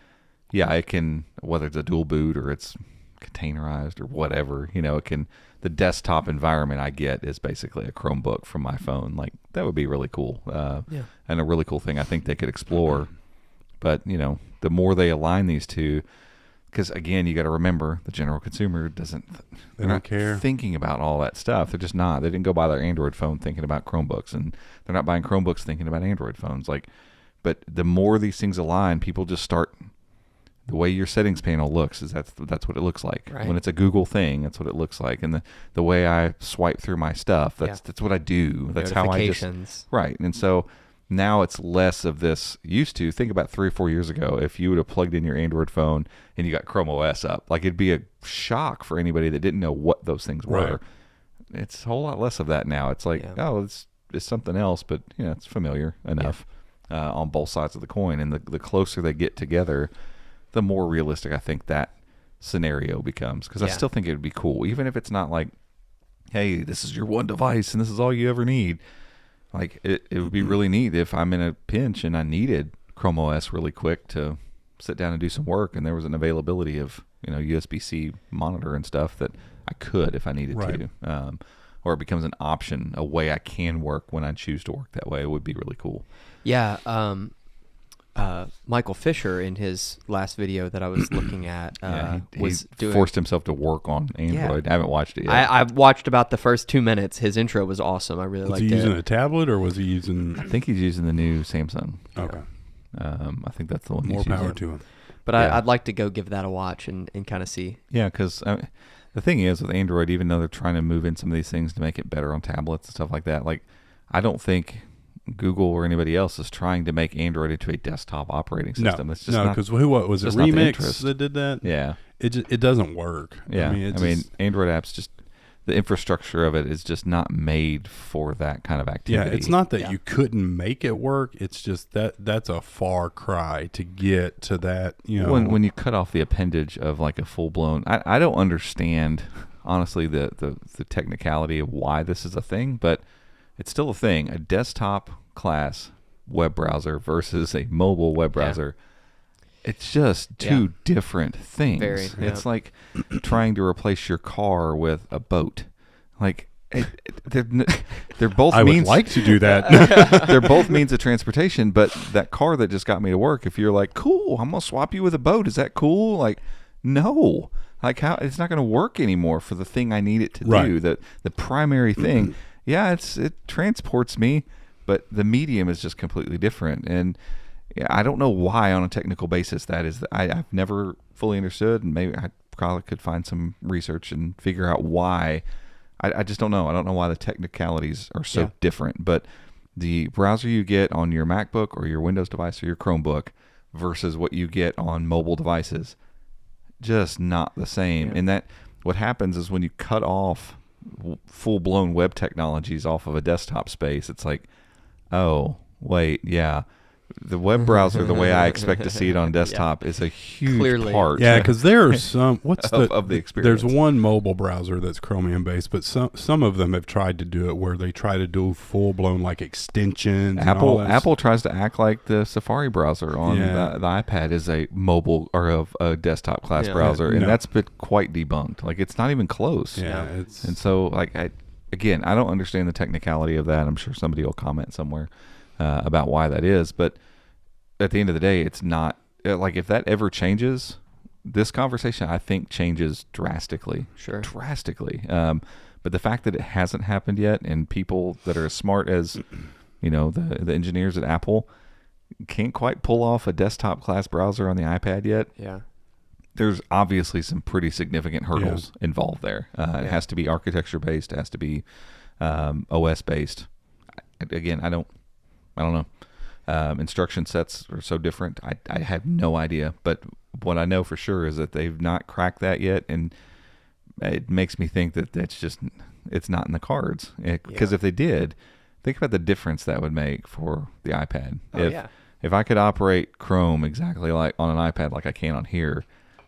it can, whether it's a dual boot or it's containerized or whatever, it can. The desktop environment I get is basically a Chromebook from my phone. Like that would be really cool, and a really cool thing I think they could explore. But the more they align these two, because again, you got to remember the general consumer they're not care, thinking about all that stuff. They're just not. They didn't go buy their Android phone thinking about Chromebooks, and they're not buying Chromebooks thinking about Android phones. But the more these things align, people just start. The way your settings panel looks is that's what it looks like. Right. When it's a Google thing, that's what it looks like. And the way I swipe through my stuff, that's what I do. That's how I just right. And so now it's less of this. Used to think about 3 or 4 years ago, if you would have plugged in your Android phone and you got Chrome OS up, like it'd be a shock for anybody that didn't know what those things were. Right. It's a whole lot less of that now. It's like it's something else, but it's familiar enough on both sides of the coin. And the closer they get together, the more realistic I think that scenario becomes. Because I still think it would be cool, even if it's not like, hey, this is your one device and this is all you ever need. Like it would be really neat if I'm in a pinch and I needed Chrome OS really quick to sit down and do some work, and there was an availability of USB-C monitor and stuff that I could if I needed to, or it becomes an option, a way I can work when I choose to work that way. It would be really cool. Yeah. Michael Fisher, in his last video that I was looking at, he forced himself to work on Android. I haven't watched it yet. I've watched about the first 2 minutes. His intro was awesome. I really liked it. Was he using a tablet or was he using... I think he's using the new Samsung. Okay. I think that's the one More he's power using. to him. But I'd like to go give that a watch and kind of see. Yeah, because the thing is with Android, even though they're trying to move in some of these things to make it better on tablets and stuff like that, like I don't think Google or anybody else is trying to make Android into a desktop operating system. No, it's just because was it Remix that did that? Yeah, it doesn't work. Yeah, I mean Android apps just the infrastructure of it is just not made for that kind of activity. Yeah, it's not that you couldn't make it work. It's just that's a far cry to get to that. When you cut off the appendage of like a full blown, I don't understand honestly the technicality of why this is a thing, but it's still a thing. A desktop class web browser versus a mobile web browser. It's just two different things. It's like trying to replace your car with a boat. Like they're both. I would like to do that. They're both means of transportation, but that car that just got me to work. If you're like, cool, I'm gonna swap you with a boat. Is that cool? Like, no. Like how it's not gonna work anymore for the thing I need it to do. The primary thing. Yeah, it transports me, but the medium is just completely different. And I don't know why on a technical basis that is. I've never fully understood, and maybe I probably could find some research and figure out why. I just don't know. I don't know why the technicalities are so different. But the browser you get on your MacBook or your Windows device or your Chromebook versus what you get on mobile devices, just not the same. Yeah. And that what happens is when you cut off full-blown web technologies off of a desktop space, it's like, oh, wait, the web browser, the way I expect to see it on desktop, is a huge Clearly. part. Yeah, because there are some. What's of the experience. There's one mobile browser that's Chromium based, but some of them have tried to do it where they try to do full blown like extensions. and all that Apple tries to act like the Safari browser on the iPad is a mobile or a desktop class browser, and No. that's been quite debunked. Like it's not even close. Yeah, it's And so, like, I don't understand the technicality of that. I'm sure somebody will comment somewhere about why that is. But at the end of the day, it's not like if that ever changes, this conversation I think changes drastically. Sure. Drastically. But the fact that it hasn't happened yet, and people that are as smart as the engineers at Apple can't quite pull off a desktop class browser on the iPad yet. Yeah. There's obviously some pretty significant hurdles involved there. It has to be architecture based. It has to be OS based. Again, I don't know. Instruction sets are so different. I have no idea. But what I know for sure is that they've not cracked that yet, and it makes me think that it's not in the cards. Because if they did, think about the difference that would make for the iPad. If I could operate Chrome exactly like on an iPad like I can on here,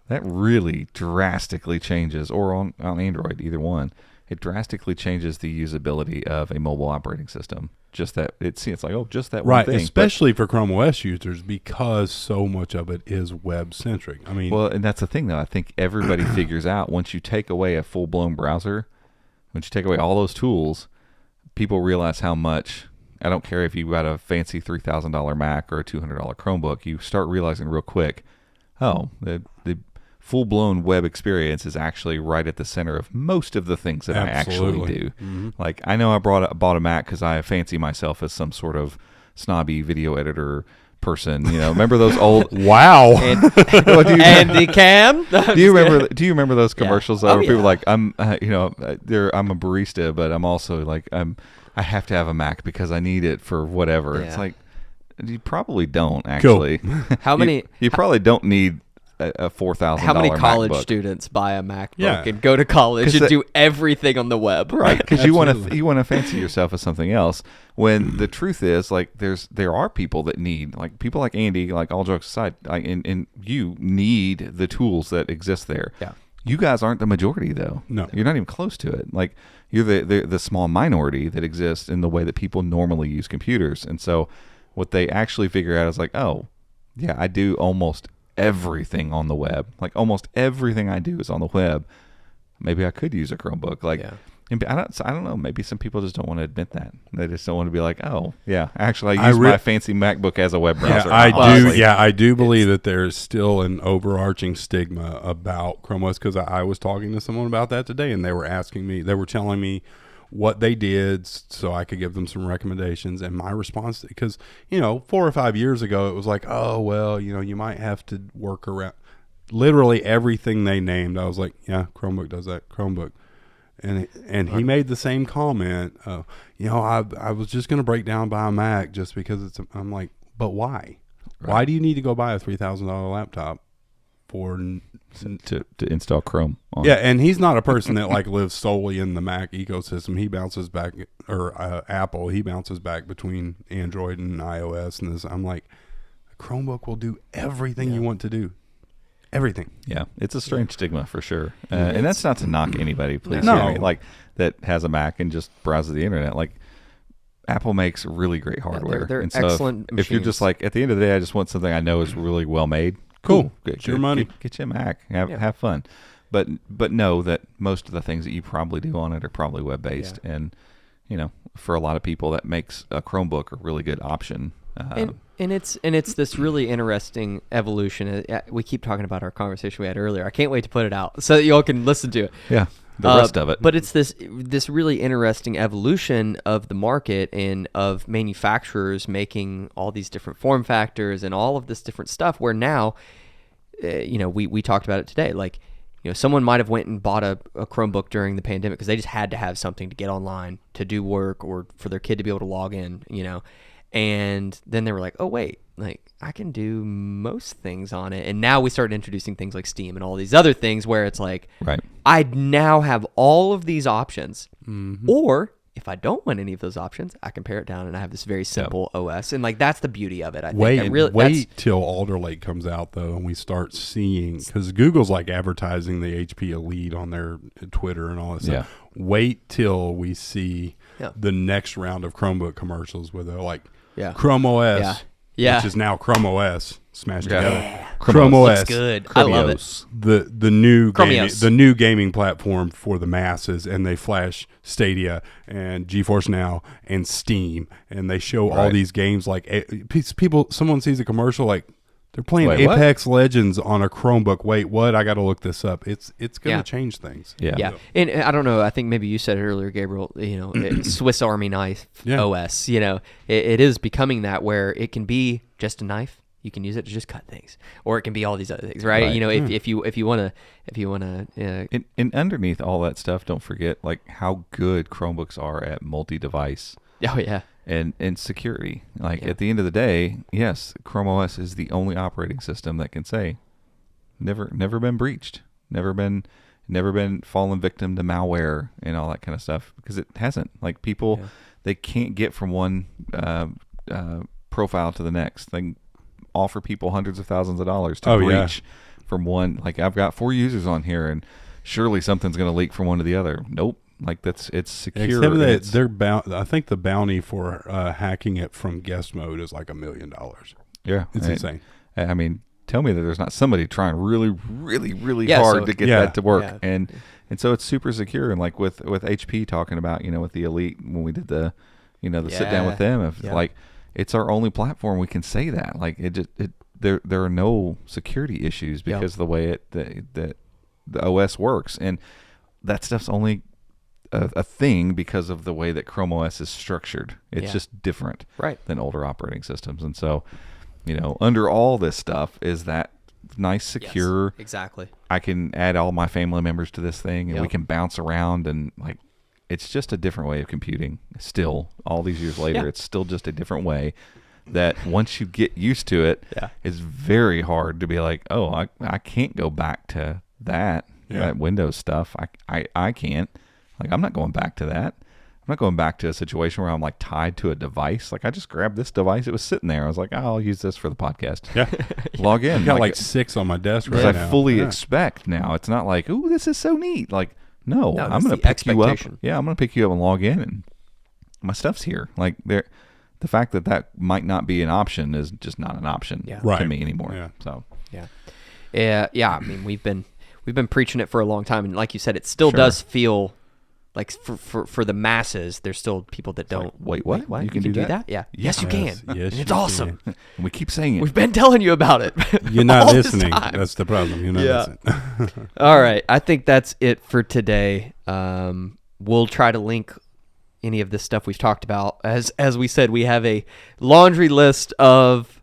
that really drastically changes, or on Android, either one. It drastically changes the usability of a mobile operating system. Just that it's like, just that one right, thing. especially for Chrome OS users, because so much of it is web centric. I mean, Well, and that's the thing, though. I think everybody figures out once you take away a full blown browser, once you take away all those tools, people realize how much. I don't care if you got a fancy $3,000 Mac or a $200 Chromebook. You start realizing real quick, the full-blown web experience is actually right at the center of most of the things that I actually do. Mm-hmm. Like, I know I bought a Mac because I fancy myself as some sort of snobby video editor person. Remember those old wow. Andy Cam. Do you remember those commercials Yeah. where people Yeah. like I'm I'm a barista, but I'm also like I have to have a Mac because I need it for whatever. Yeah. It's like you probably don't actually. How many? You probably don't need a $4,000. How many college MacBook. students buy a MacBook Yeah. and go to college 'Cause and that- do everything on the web? Right, because you want Absolutely. to fancy yourself as something else. When the truth is, like, there are people that need, like, people like Andy, like, all jokes aside, like, and you need the tools that exist there. Yeah. You guys aren't the majority, though. No. You're not even close to it. Like, you're the small minority that exists in the way that people normally use computers. And so what they actually figure out is like, oh, yeah, I do almost everything on the web. Like, almost everything I do is on the web. Maybe I could use a Chromebook. Like, Yeah. and I don't know. Maybe some people just don't want to admit that. They just don't want to be like, oh, yeah, actually, I use my fancy MacBook as a web browser. I do believe that there's still an overarching stigma about Chrome OS, because I was talking to someone about that today, and they were telling me what they did so I could give them some recommendations. And my response, because 4 or 5 years ago it was like, oh well, you might have to work around literally everything they named. I was like, yeah, Chromebook does that. Chromebook. And he made the same comment. I was just going to break down buy a Mac just because I'm like, but why? Right. Why do you need to go buy a $3,000 laptop for to install Chrome on. Yeah, and he's not a person that like lives solely in the Mac ecosystem. He bounces back, or Apple. He bounces back between Android and iOS. And this, I'm like, a Chromebook will do everything you want to do. Everything. Yeah, it's a strange stigma for sure, and that's not to knock anybody. Please, No. hear me. Like that has a Mac and just browses the internet. Like Apple makes really great hardware. they're and so excellent if you're just machines. like, at the end of the day, I just want something I know is really well made. Cool. Get your money. Get you a Mac. Have fun. But know that most of the things that you probably do on it are probably web based, and for a lot of people that makes a Chromebook a really good option. And it's this really interesting evolution. We keep talking about our conversation we had earlier. I can't wait to put it out so that you all can listen to it. Yeah, the rest of it. But it's this really interesting evolution of the market and of manufacturers making all these different form factors and all of this different stuff. Where now, we talked about it today. Like, someone might have went and bought a Chromebook during the pandemic because they just had to have something to get online, to do work, or for their kid to be able to log in. And then they were like, oh, wait, like I can do most things on it. And now we started introducing things like Steam and all these other things where it's like, right. I now have all of these options. Mm-hmm. Or if I don't want any of those options, I can pare it down and I have this very simple OS. And like that's the beauty of it. I think. Wait till Alder Lake comes out though, and we start seeing, because Google's like advertising the HP Elite on their Twitter and all that stuff. Wait till we see the next round of Chromebook commercials where they're like Chrome OS, which is now Chrome OS smashed together. Chrome OS looks good. I love it. The new gaming platform for the masses, and they flash Stadia and GeForce Now and Steam, and they show all these games like someone sees a commercial like they're playing Apex Legends on a Chromebook. Wait, what? I got to look this up. It's going to change things. Yeah. And I don't know. I think maybe you said it earlier, Gabriel. Swiss Army knife OS. It is becoming that where it can be just a knife. You can use it to just cut things, or it can be all these other things, right? If you want to. And underneath all that stuff, don't forget like how good Chromebooks are at multi-device. Oh yeah. And security. Like at the end of the day, yes, Chrome OS is the only operating system that can say never been breached, never been fallen victim to malware and all that kind of stuff, because it hasn't. Like people, they can't get from one profile to the next. They can offer people hundreds of thousands of dollars to breach from one. Like I've got 4 users on here, and surely something's going to leak from one to the other. Nope. Like it's secure. Except that I think the bounty for hacking it from guest mode is like $1 million. Yeah, it's insane. I mean, tell me that there's not somebody trying really, really, really hard to get that to work, and so it's super secure. And like with HP talking about, with the Elite when we did the sit down with them, like it's our only platform we can say that. Like there are no security issues because of the way the OS works, and that stuff's only a thing because of the way that Chrome OS is structured. It's just different than older operating systems. And so, under all this stuff is that nice, secure. Yes, exactly. I can add all my family members to this thing, and we can bounce around, and like it's just a different way of computing. Still, all these years later, it's still just a different way that once you get used to it, it's very hard to be like, oh, I can't go back to that Windows stuff. I can't. Like, I'm not going back to that. I'm not going back to a situation where I'm like tied to a device. Like I just grabbed this device. It was sitting there. I was like, I'll use this for the podcast. Yeah. Log in. I've got like 6 on my desk right now. I fully expect now. It's not like, ooh, this is so neat. Like, no I'm going to pick you up. Yeah, I'm going to pick you up and log in, and my stuff's here. Like the fact that might not be an option is just not an option to me anymore. Yeah. So I mean, we've been preaching it for a long time, and like you said, it still does feel like for the masses, there's still people that don't. Wait, what? You can do that? Yeah. Yes, you can. Yes, and it's awesome. And we keep saying it. We've been telling you about it. You're not listening. That's the problem. You're not listening. All right. I think that's it for today. We'll try to link any of this stuff we've talked about. As we said, we have a laundry list of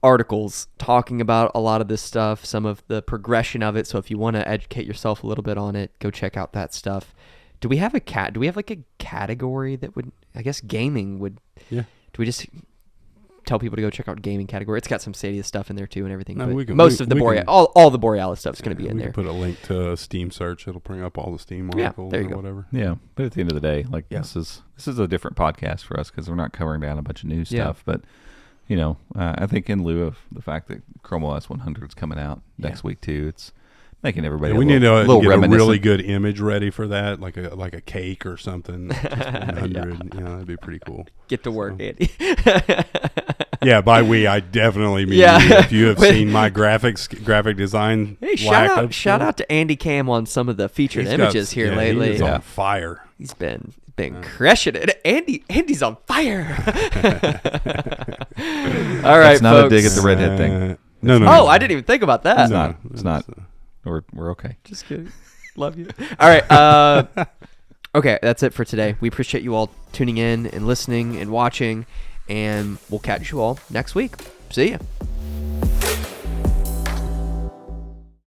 articles talking about a lot of this stuff, some of the progression of it. So if you want to educate yourself a little bit on it, go check out that stuff. Do we have like a category that would, I guess gaming would, do we just tell people to go check out gaming category? It's got some Stadia stuff in there too and everything. No, but most of the all the Borealis stuff is going to be in there. We can put a link to a Steam search. It'll bring up all the Steam articles there you or go. whatever. Yeah, but at the end of the day, like this is a different podcast for us because we're not covering down a bunch of new stuff. But I think in lieu of the fact that Chrome OS 100 is coming out next week too, it's making everybody. We need to get a really good image ready for that, like a cake or something. Just 100, that'd be pretty cool. Get to work, Andy. Yeah, by we, I definitely mean you. If you have seen my graphic design. Hey, shout out to Andy Cam on some of the featured images here lately. He's on fire. He's been crushing it. Andy's on fire. All right, it's not folks. a dig at the redhead thing. No. I didn't even think about that. It's not. We're okay. Just kidding. Love you. All right. Okay, that's it for today. We appreciate you all tuning in and listening and watching, and we'll catch you all next week. See ya.